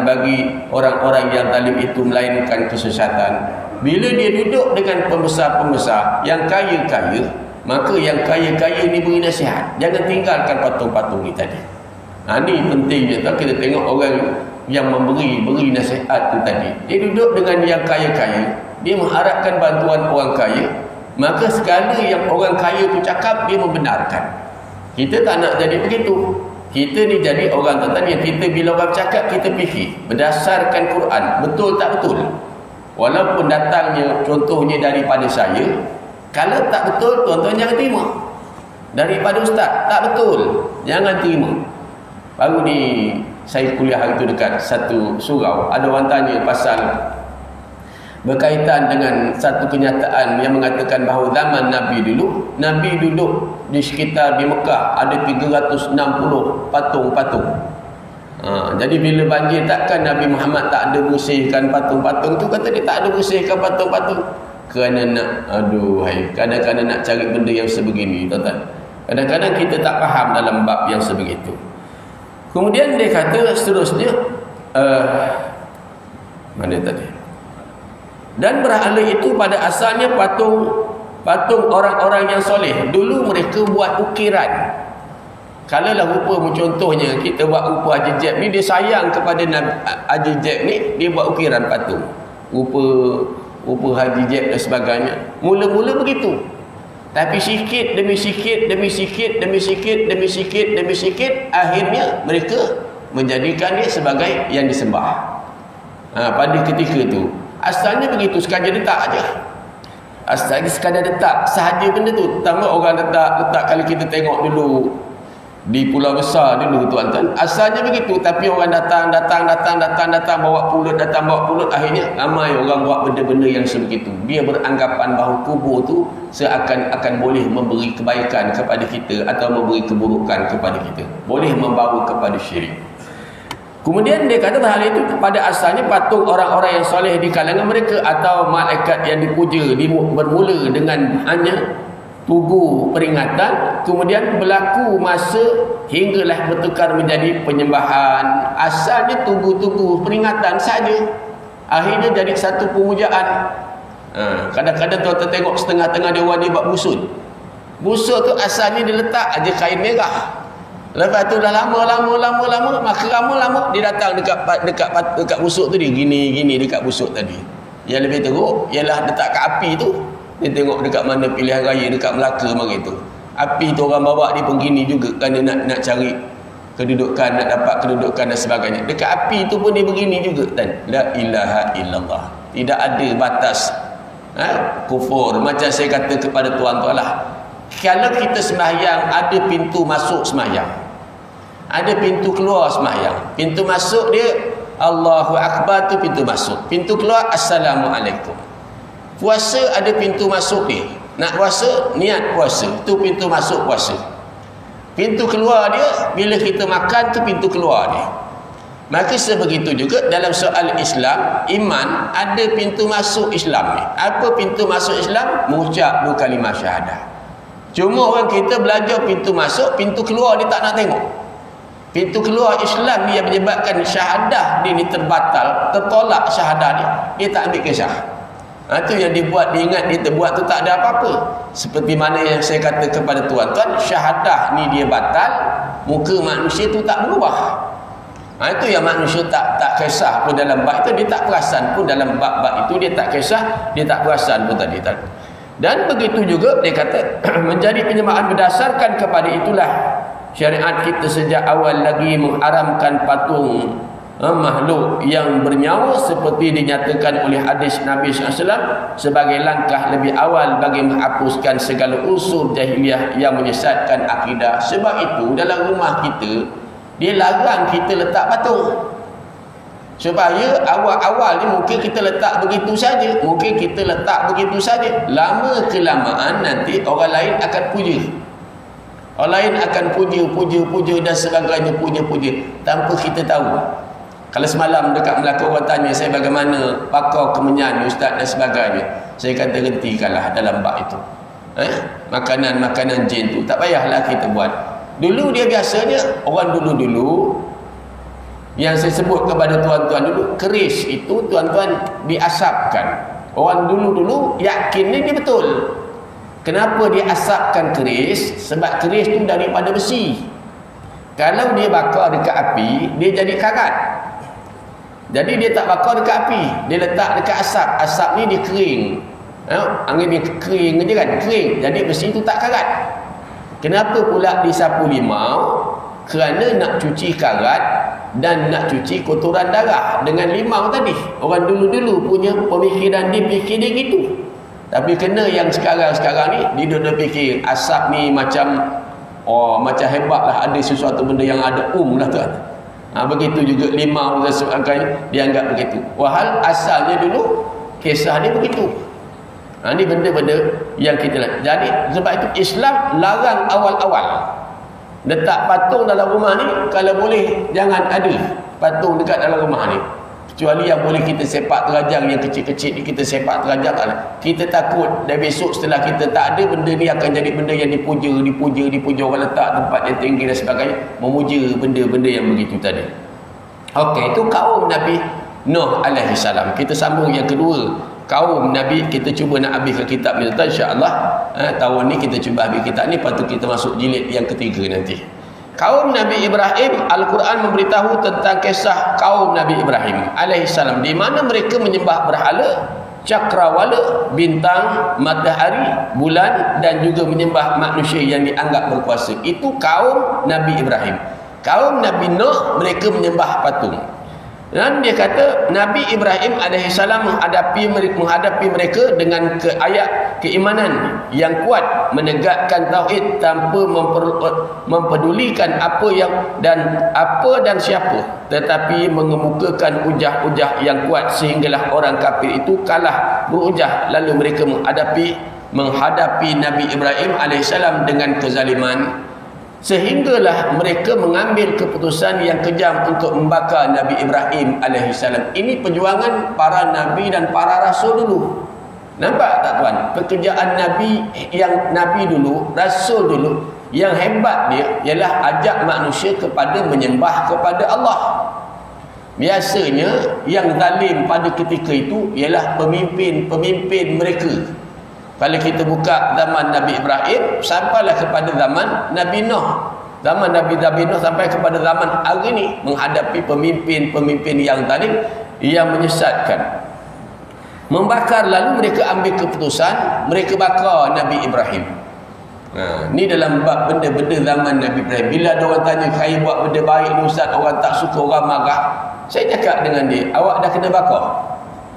bagi orang-orang yang zalim itu melainkan kesesatan. Bila dia duduk dengan pembesar-pembesar yang kaya-kaya, maka yang kaya-kaya ni beri nasihat, jangan tinggalkan patung-patung ni tadi. Ini pentingnya tak kita tengok orang yang beri nasihat tu tadi. Dia duduk dengan yang kaya-kaya, dia mengharapkan bantuan orang kaya. Maka segala yang orang kaya tu cakap, dia membenarkan. Kita tak nak jadi begitu. Kita ni jadi orang tuan-tuan yang kita bila orang cakap, kita fikir berdasarkan Quran, betul tak betul. Walaupun datangnya contohnya daripada saya, kalau tak betul tuan-tuan jangan terima. Daripada ustaz, tak betul, jangan terima. Baru ni saya kuliah hari tu dekat satu surau, ada orang tanya pasal berkaitan dengan satu kenyataan yang mengatakan bahawa zaman Nabi dulu, Nabi duduk di sekitar di Mekah ada 360 patung-patung. Jadi bila banjir, takkan Nabi Muhammad tak ada bersihkan patung-patung tu? Kata dia tak ada bersihkan patung-patung kerana nak, kadang-kadang nak cari benda yang sebegini tuan-tuan. Kadang-kadang kita tak faham dalam bab yang sebegitu. Kemudian dia kata seterusnya, mana tadi? Dan berhala itu pada asalnya patung orang-orang yang soleh. Dulu mereka buat ukiran. Kalau lah rupa contohnya kita buat rupa Haji Jeb ni, dia sayang kepada Haji Jeb ni, dia buat ukiran patung rupa Haji Jeb dan sebagainya. Mula-mula begitu. Tapi sikit demi sikit demi sikit demi sikit demi sikit demi sikit, akhirnya mereka menjadikan dia sebagai yang disembah. Pada ketika itu asalnya begitu, sekadar letak aja. Asalnya sekadar letak sahaja benda tu. Pertama orang letak kalau kita tengok dulu di pulau besar dulu tuan-tuan, asalnya begitu. Tapi orang datang bawa pulut, akhirnya ramai orang buat benda-benda yang sebegitu. Dia beranggapan bahawa kubur tu seakan-akan boleh memberi kebaikan kepada kita atau memberi keburukan kepada kita, boleh membawa kepada syirik. Kemudian dia kata hal itu pada asalnya patung orang-orang yang soleh di kalangan mereka atau malaikat yang dipuja bermula dengan hanya tugu peringatan, kemudian berlaku masa hinggalah bertukar menjadi penyembahan. Asalnya tugu-tugu peringatan saja, akhirnya jadi satu pemujaan. Kadang-kadang tuan-tuan tengok setengah-tengah dia orang dia buat busut. Busut tu asalnya dia letak aja kain merah. Lepas tu dah lama maka lama dia datang dekat busuk tu, dia gini dekat busuk tadi. Yang lebih teruk ialah letak kat api tu. Dia tengok dekat mana pilihan raya, dekat Melaka mari tu. Api tu orang bawa dia pun gini juga kerana nak cari kedudukan, nak dapat kedudukan dan sebagainya. Dekat api tu pun dia begini juga kan. La ilaha illallah. Tidak ada batas kufur. Macam saya kata kepada tuan-tuan lah, kalau kita sembahyang ada pintu masuk sembahyang, ada pintu keluar sembahyang. Pintu masuk dia Allahu Akbar, tu pintu masuk. Pintu keluar Assalamualaikum. Puasa ada pintu masuk dia. Nak puasa, niat puasa, tu pintu masuk puasa. Pintu keluar dia bila kita makan, tu pintu keluar dia. Maka sebegitu juga dalam soal Islam, iman ada pintu masuk Islam ni. Apa pintu masuk Islam? Mengucap 2 kalimah syahadah. Cuma orang kita belajar pintu masuk, pintu keluar dia tak nak tengok. Pintu keluar Islam ni yang menyebabkan syahadah dia ni tertolak syahadah dia tak ambil kisah. Itu yang dibuat, diingat dia terbuat tu tak ada apa-apa. Seperti mana yang saya kata kepada tuan-tuan, syahadah ni dia batal, muka manusia tu tak berubah. Itu yang manusia tak kisah pun dalam bab itu, dia tak perasan pun dalam bab itu, dia tak kisah, dia tak perasan pun tadi. Dan begitu juga dia kata menjadi penyembahan berdasarkan kepada itulah syariat kita sejak awal lagi mengharamkan patung makhluk yang bernyawa seperti dinyatakan oleh hadis Nabi SAW sebagai langkah lebih awal bagi menghapuskan segala unsur jahiliah yang menyesatkan akidah. Sebab itu dalam rumah kita dia larang kita letak patung, supaya awal-awal ni mungkin kita letak begitu saja, lama kelamaan nanti orang lain akan puja. Orang lain akan puja dan sebagainya, puja tanpa kita tahu. Kalau semalam dekat Melaka orang tanya saya bagaimana pakar kemenyan ustaz dan sebagainya, saya kata hentikanlah dalam bab itu. Makanan jin tu tak payahlah kita buat. Dulu dia biasanya orang dulu yang saya sebut kepada tuan-tuan dulu, keris itu tuan-tuan diasapkan. Orang dulu yakin ni dia betul. Kenapa dia asapkan keris? Sebab keris tu daripada besi. Kalau dia bakar dekat api, dia jadi karat. Jadi dia tak bakar dekat api, dia letak dekat asap. Asap ni dia kering. Angin dia kering je kan, kering. Jadi besi tu tak karat. Kenapa pula disapu limau? Kerana nak cuci karat dan nak cuci kotoran darah dengan limau tadi. Orang dulu-dulu punya pemikiran dia fikir dia gitu. Tapi kena yang sekarang ni dia dah fikir asap ni macam hebatlah, ada sesuatu benda yang ada lah tuan. Begitu juga limau dan sebagainya dianggap begitu. Wahal asalnya dulu kisah dia begitu. Ini benda-benda yang kita lihat. Jadi sebab itu Islam larang awal-awal letak patung dalam rumah ni. Kalau boleh jangan ada patung dekat dalam rumah ni, kecuali yang boleh kita sepak terajang, yang kecil-kecil ni kita sepak terajang. Kita takut dan besok setelah kita tak ada, benda ni akan jadi benda yang dipuja. Orang letak tempat yang tinggi dan sebagainya, memuja benda-benda yang begitu tadi. Okey, itu kaum Nabi Nuh alaihi salam. Kita sambung yang kedua, kaum Nabi. Kita cuba nak habiskan kitab ni insya-Allah. Tahun ni kita cuba habis kitab ni, lepas tu kita masuk jilid yang ketiga nanti. Kaum Nabi Ibrahim, Al-Quran memberitahu tentang kisah kaum Nabi Ibrahim alaihissalam, di mana mereka menyembah berhala cakrawala, bintang, matahari, bulan, dan juga menyembah manusia yang dianggap berkuasa. Itu kaum Nabi Ibrahim. Kaum Nabi Nuh, mereka menyembah patung. Dan dia kata Nabi Ibrahim AS menghadapi mereka dengan ayat keimanan yang kuat, menegakkan tauhid tanpa mempedulikan apa dan siapa, tetapi mengemukakan hujah-hujah yang kuat sehinggalah orang kafir itu kalah berhujah. Lalu mereka menghadapi Nabi Ibrahim AS dengan kezaliman, sehinggalah mereka mengambil keputusan yang kejam untuk membakar Nabi Ibrahim AS. Ini perjuangan para Nabi dan para Rasul dulu. Nampak tak tuan? Pekerjaan Nabi dulu, Rasul dulu, yang hebat dia ialah ajak manusia kepada menyembah kepada Allah. Biasanya yang zalim pada ketika itu ialah pemimpin mereka. Kalau kita buka zaman Nabi Ibrahim sampailah kepada zaman Nabi Nuh, zaman Nabi Nuh sampai kepada zaman hari ini, menghadapi pemimpin yang zalim yang menyesatkan, membakar. Lalu mereka ambil keputusan, mereka bakar Nabi Ibrahim. Ni dalam bab benda-benda zaman Nabi Ibrahim. Bila ada orang tanya, saya buat benda baik ni Ustaz, orang tak suka, orang marah, saya cakap dengan dia, awak dah kena bakar,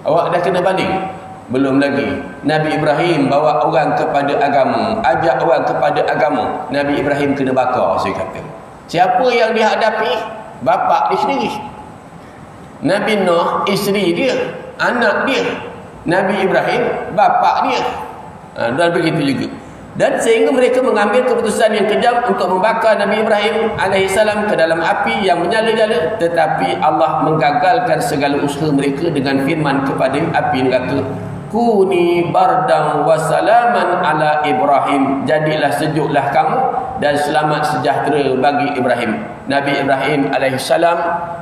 awak dah kena baling. Belum lagi Nabi Ibrahim bawa orang kepada agama, ajak orang kepada agama, Nabi Ibrahim kena bakar. Saya kata, siapa yang dihadapi? Bapa dia sendiri. Nabi Nuh, isteri dia, anak dia. Nabi Ibrahim, bapa dia. Dan begitu juga. Dan sehingga mereka mengambil keputusan yang kejam untuk membakar Nabi Ibrahim AS ke dalam api yang menyala-nyala. Tetapi Allah menggagalkan segala usaha mereka dengan firman kepada api yang kata, Kuni bardang wasalaman ala Ibrahim. Jadilah sejuklah kamu dan selamat sejahtera bagi Ibrahim. Nabi Ibrahim AS,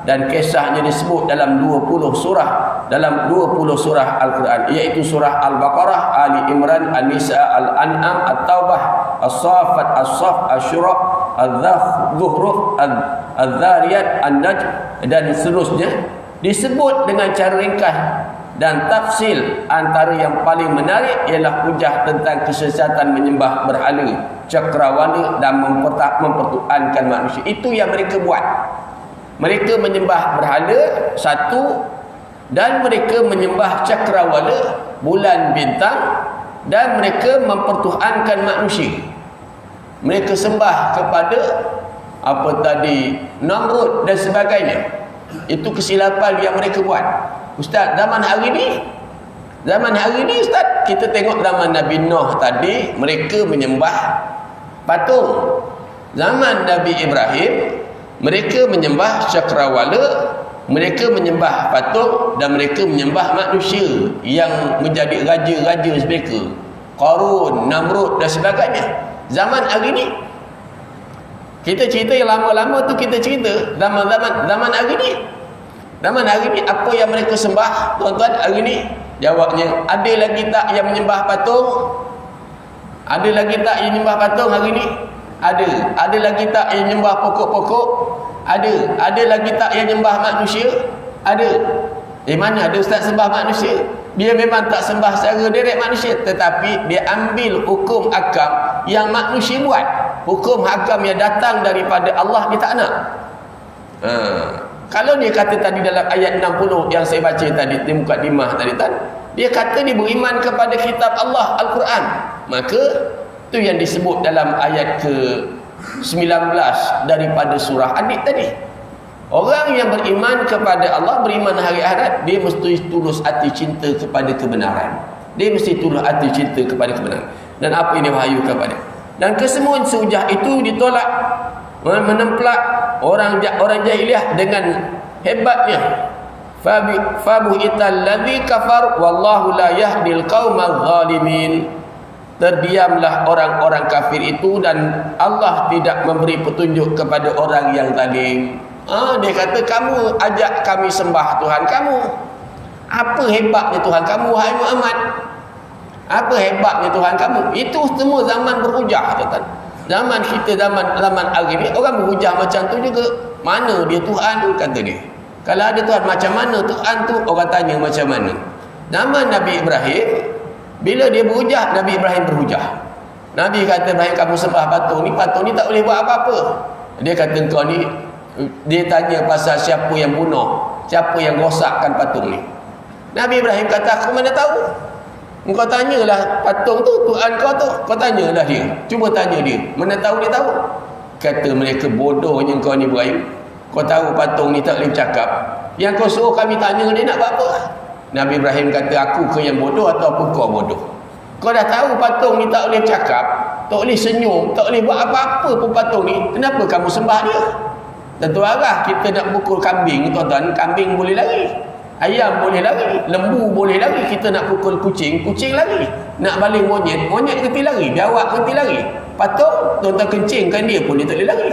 dan kisahnya disebut dalam 20 surah, dalam 20 surah Al-Quran, iaitu surah Al-Baqarah, Ali Imran, An-Nisa, Al-An'am, At-Taubah, As-Safat, As-Saf, Asy-Syura, Al-Zuhruf, Al-Dhariyat, An-Najm, dan seterusnya. Disebut dengan cara ringkas dan tafsil. Antara yang paling menarik ialah hujah tentang kesesatan menyembah berhala, cakrawala dan mempertuhankan manusia. Itu yang mereka buat. Mereka menyembah berhala satu, dan mereka menyembah cakrawala, bulan, bintang, dan mereka mempertuhankan manusia. Mereka sembah kepada apa tadi, Namrud dan sebagainya. Itu kesilapan yang mereka buat. Ustaz, zaman hari ni Ustaz, kita tengok zaman Nabi Nuh tadi, mereka menyembah patung. Zaman Nabi Ibrahim, mereka menyembah cakrawala, mereka menyembah patung, dan mereka menyembah manusia yang menjadi raja-raja mereka, Qarun, Namrud dan sebagainya. Zaman hari ni, kita cerita yang lama-lama tu, kita cerita zaman hari ni. Zaman hari ni apa yang mereka sembah, tuan-tuan, hari ni? Jawabnya, ada lagi tak yang menyembah patung? Ada lagi tak yang menyembah patung hari ni? Ada. Ada lagi tak yang menyembah pokok-pokok? Ada. Ada lagi tak yang menyembah manusia? Ada. Mana ada Ustaz sembah manusia? Dia memang tak sembah secara direct manusia, tetapi dia ambil hukum hakam yang manusia buat. Hukum hakam yang datang daripada Allah, dia tak nak. Kalau dia kata tadi dalam ayat 60 yang saya baca tadi di mukadimah tadi, dia kata dia beriman kepada kitab Allah, Al-Quran, maka itu yang disebut dalam ayat ke-19 daripada surah An-Nisa tadi. Orang yang beriman kepada Allah, beriman hari akhirat, dia mesti tulus hati cinta kepada kebenaran. Dia mesti tulus hati cinta kepada kebenaran. Dan apa yang diwahyukan kepada. Dan kesemuan sehujah itu ditolak, menempelak orang jahiliyah dengan hebatnya. Fabuhital ladzi kafar wallahu la yahdil qaumal zalimin. Terdiamlah orang-orang kafir itu, dan Allah tidak memberi petunjuk kepada orang yang zalim. Dia kata, kamu ajak kami sembah Tuhan kamu. Apa hebatnya Tuhan kamu, wahai Muhammad? Apa hebatnya Tuhan kamu? Itu semua zaman berhujah, tuan-tuan. Zaman kita, zaman hari ni, orang berhujah macam tu juga. Mana dia Tuhan tu, kata dia. Kalau ada Tuhan, macam mana Tuhan tu? Orang tanya macam mana. Nama Nabi Ibrahim, bila dia berhujah, Nabi Ibrahim berhujah. Nabi kata, Ibrahim, kamu sembah patung ni tak boleh buat apa-apa. Dia kata, kau ni, dia tanya pasal siapa yang bunuh, siapa yang rosakkan patung ni. Nabi Ibrahim kata, aku mana tahu. Engkau tanyalah patung tu, Tuhan kau tu, kau tanyalah dia. Cuba tanya dia, mana tahu dia tahu. Kata mereka, bodohnya kau ni Ibrahim. Kau tahu patung ni tak boleh bercakap. Yang kau suruh kami tanya dia nak buat apa? Nabi Ibrahim kata, aku ke yang bodoh ataupun kau bodoh? Kau dah tahu patung ni tak boleh bercakap, tak boleh senyum, tak boleh buat apa-apa pun patung ni. Kenapa kamu sembah dia? Tentu arah kita nak pukul kambing, tuan-tuan, kambing boleh lari. Ayam boleh lari, lembu boleh lari. Kita nak pukul kucing, kucing lari. Nak baling monyet, monyet kerti lari, biawak kerti lari. Patung, tuan-tuan kencingkan dia pun dia tak boleh lari.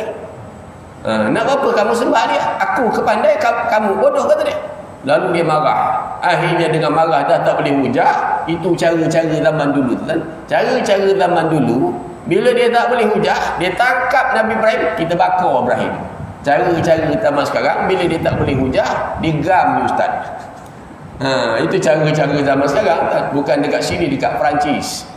Nak apa kamu sembah dia? Aku kepandai, kamu bodoh, kata dia. Lalu dia marah. Akhirnya dengan marah dah tak boleh hujah. Itu cara-cara zaman dulu, tuan. Cara-cara zaman dulu, bila dia tak boleh hujah, dia tangkap Nabi Ibrahim, kita bakar Ibrahim. Cara-cara zaman sekarang, bila dia tak boleh hujah, digam ni ustaz. Itu cara-cara zaman sekarang, bukan dekat sini, dekat Perancis.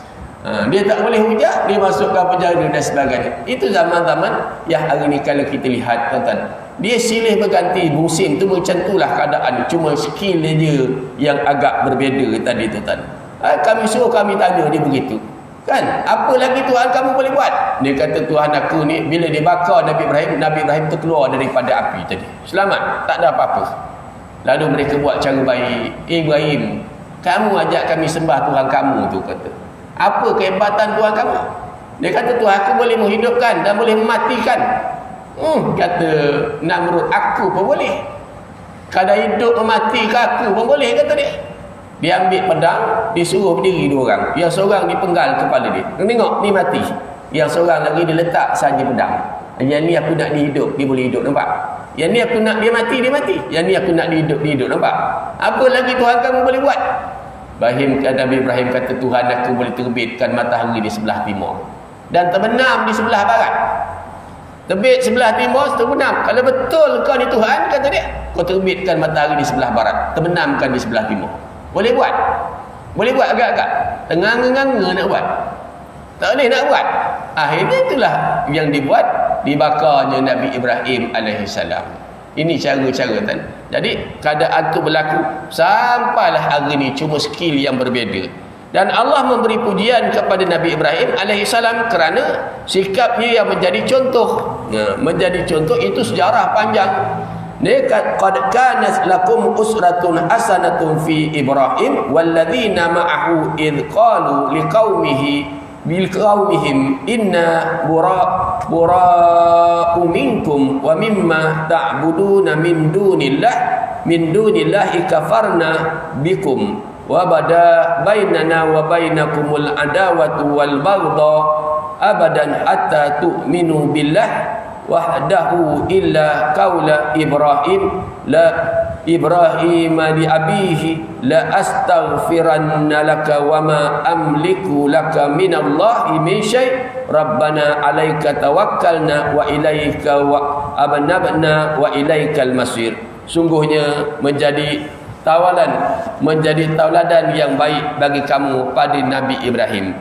Dia tak boleh hujah, dia masukkan penjara dan sebagainya. Itu zaman-zaman yang hari ni kalau kita lihat, tuan-tuan, dia silih berganti musim tu, macam itulah keadaan. Cuma skill dia yang agak berbeza tadi, tuan-tuan. Kami suruh kami tanya dia begitu. Kan? Apa lagi Tuhan kamu boleh buat? Dia kata, Tuhan aku ni, bila dia bakar Nabi Ibrahim tu keluar daripada api tadi. Selamat, tak ada apa-apa. Lalu mereka buat cara baik. Ibrahim, kamu ajak kami sembah Tuhan kamu tu, kata. Apa kehebatan Tuhan kamu? Dia kata, Tuhan aku boleh menghidupkan dan boleh mematikan. Kata Namrud, aku pun boleh. Kadang hidup mematikan aku pun boleh, kata dia. Dia ambil pedang, dia suruh berdiri dua orang. Yang seorang dipenggal kepala dia. Tengok, ni mati. Yang seorang lagi dia letak saja pedang. Yang ni aku nak dihidup, dia boleh hidup, nampak? Yang ni aku nak dia mati, dia mati. Yang ni aku nak dihidup, dia hidup, nampak? Apa lagi Tuhan kamu boleh buat? Nabi Ibrahim kata, Tuhan aku boleh terbitkan matahari di sebelah timur dan terbenam di sebelah barat. Terbit sebelah timur, terbenam. Kalau betul kau ni Tuhan, kata dia, kau terbitkan matahari di sebelah barat, terbenamkan di sebelah timur. Boleh buat? Boleh buat agak-agak. Tengah-nganga nak buat. Tak boleh nak buat. Akhirnya itulah yang dibuat, dibakarnya Nabi Ibrahim alaihissalam. Ini cara-cara, kan. Jadi keadaan itu berlaku sampailah hari ini, cuma skill yang berbeza. Dan Allah memberi pujian kepada Nabi Ibrahim alaihissalam kerana sikapnya yang menjadi contoh. Menjadi contoh itu sejarah panjang. Qad kanat lakum usratun hasanatun fi Ibrahim walladzina ma'ahu id qalu liqaumihim inna bura'u minkum wa mimma ta'buduna min dunillahi kafarna bikum wa bada bainana wa bainakumul adawatu wal baghdha abadan hatta tu'minu billah wahdahu illa qaula Ibrahim li abihi la astaghfiranna laka wa ma amliku laka minallahi min syai' rabbana 'alaika tawakkalna wa ilaika wa abnabna wa ilaikal masir. Sungguhnya menjadi tauladan yang baik bagi kamu pada Nabi Ibrahim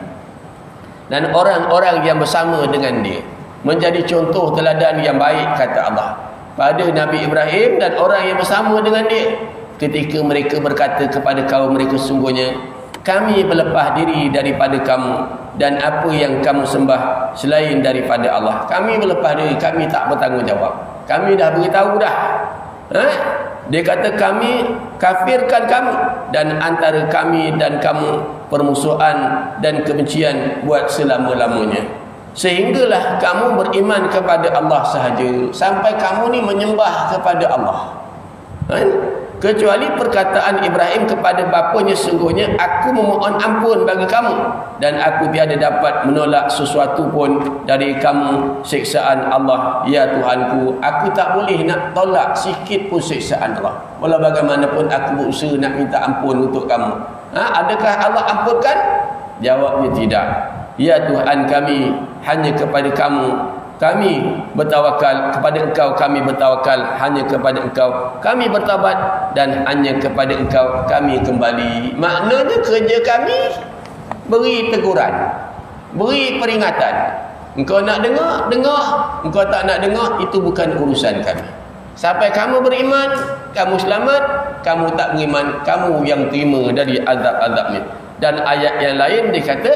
dan orang-orang yang bersama dengan dia. Menjadi contoh teladan yang baik, kata Allah, pada Nabi Ibrahim dan orang yang bersama dengan dia ketika mereka berkata kepada kaum mereka, sungguhnya kami berlepas diri daripada kamu dan apa yang kamu sembah selain daripada Allah. Kami berlepas diri, kami tak bertanggungjawab. Kami dah beritahu dah. Dia kata kami kafirkan kamu dan antara kami dan kamu permusuhan dan kebencian buat selama-lamanya. Sehinggalah kamu beriman kepada Allah sahaja, sampai kamu ni menyembah kepada Allah. Kecuali perkataan Ibrahim kepada bapanya, sungguhnya aku memohon ampun bagi kamu dan aku tiada dapat menolak sesuatu pun dari kamu siksaan Allah. Ya Tuhanku, aku tak boleh nak tolak sikit pun siksaan Allah. Walau bagaimanapun aku berusaha nak minta ampun untuk kamu. Adakah Allah ampunkan? Jawabnya tidak. Ya Tuhan kami, hanya kepada kamu kami bertawakal kepada Engkau, kami bertawakal hanya kepada Engkau, kami bertaubat dan hanya kepada Engkau kami kembali. Maknanya kerja kami beri teguran, beri peringatan. Engkau nak dengar, dengar. Engkau tak nak dengar, itu bukan urusan kami. Sampai kamu beriman, kamu selamat. Kamu tak beriman, kamu yang terima dari azab-azabnya. Dan ayat yang lain dia kata,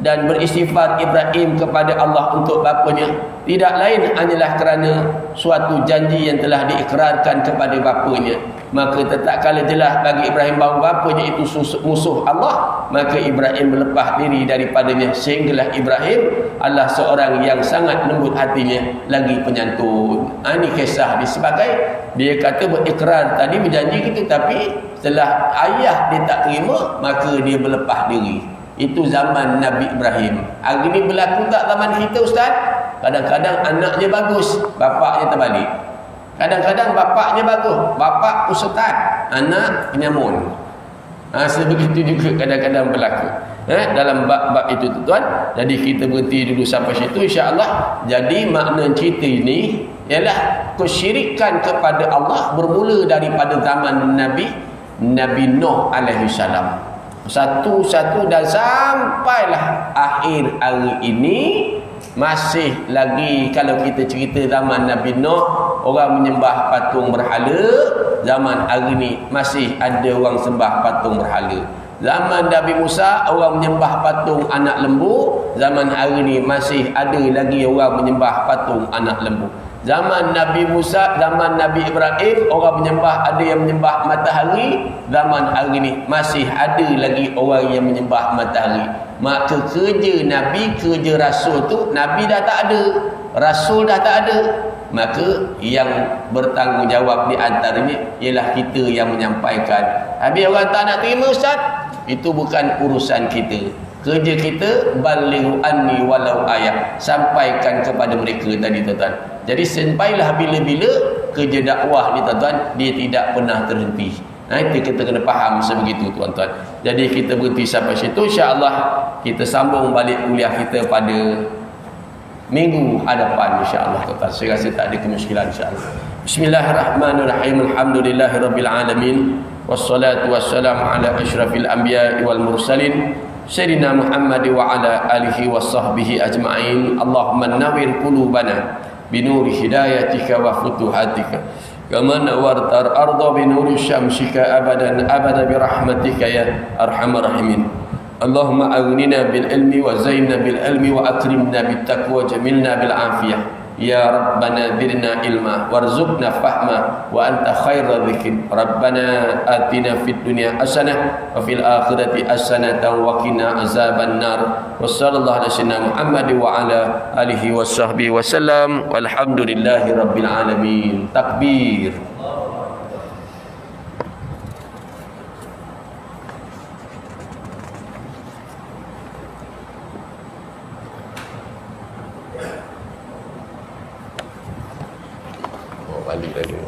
dan beristighfar Ibrahim kepada Allah untuk bapanya tidak lain hanyalah kerana suatu janji yang telah diikrarkan kepada bapanya. Maka tetap kala jelas bagi Ibrahim bahawa bapanya itu musuh Allah, maka Ibrahim melepas diri daripadanya, sehinggalah Ibrahim adalah seorang yang sangat lembut hatinya lagi penyantun. Ini kisah disebabkan dia kata berikrar tadi, berjanji gitu, tapi setelah ayah dia tak terima, maka dia berlepas diri. Itu zaman Nabi Ibrahim. Hari ni berlaku tak zaman kita, Ustaz? Kadang-kadang anaknya bagus, bapaknya terbalik. Kadang-kadang bapaknya bagus, bapak ustaz, anak penyamun. Sebegitu juga kadang-kadang berlaku dalam bab-bab itu, tuan. Jadi kita berhenti dulu sampai situ, insya-Allah. Jadi makna cerita ini ialah kesyirikan kepada Allah bermula daripada zaman Nabi Nuh alaihi salam. Satu-satu dan sampailah akhir hari ini masih lagi. Kalau kita cerita zaman Nabi Nuh, orang menyembah patung berhala. Zaman hari ni masih ada orang sembah patung berhala. Zaman Nabi Musa, orang menyembah patung anak lembu. Zaman hari ni masih ada lagi orang menyembah patung anak lembu. Zaman Nabi Musa, zaman Nabi Ibrahim, orang menyembah, ada yang menyembah matahari. Zaman hari ni masih ada lagi orang yang menyembah matahari. Maka kerja Nabi, kerja Rasul tu, Nabi dah tak ada, Rasul dah tak ada. Maka yang bertanggungjawab di antaranya ialah kita yang menyampaikan. Habis orang tak nak terima, Ustaz, itu bukan urusan kita. Kerja kita balighu anni walau ayat, sampaikan kepada mereka tadi, tuan-tuan. Jadi sampailah bila-bila kerja dakwah ni, tuan-tuan, dia tidak pernah terhenti. Itu kita kena faham sebegitu, tuan-tuan. Jadi kita berhenti sampai situ, insya-Allah kita sambung balik kuliah kita pada minggu hadapan, insya-Allah, tuan-tuan. Saya rasa tak ada kemusykilan, insya-Allah. Bismillahirrahmanirrahim. Alhamdulillahirabbil alamin. Wassalatu wassalamu ala asyrafil anbiya'i wal mursalin Sayyidina Muhammad wa ala alihi wa sahbihi ajma'in. Allahumma nawwir qulubana binuri hidayatika wa futuhatika kama nawartar arda binuri syamsika abadan abada birahmatika ya arhamar rahimin. Allahumma aghnina bil ilmi wa zainna bil ilmi wa akrimna bit taqwa jamilna bil afiyah. Ya Rabbana zidna ilma warzuqna fahma wa anta khairal dzikr. Rabbana atina fid dunya hasanah wa fil akhirati hasanatan wa qina azaban nar. Wassallallahu ala sayyidina Muhammad wa ala alihi washabbihi wasallam walhamdulillahi rabbil alamin. Takbir. Balik lagi.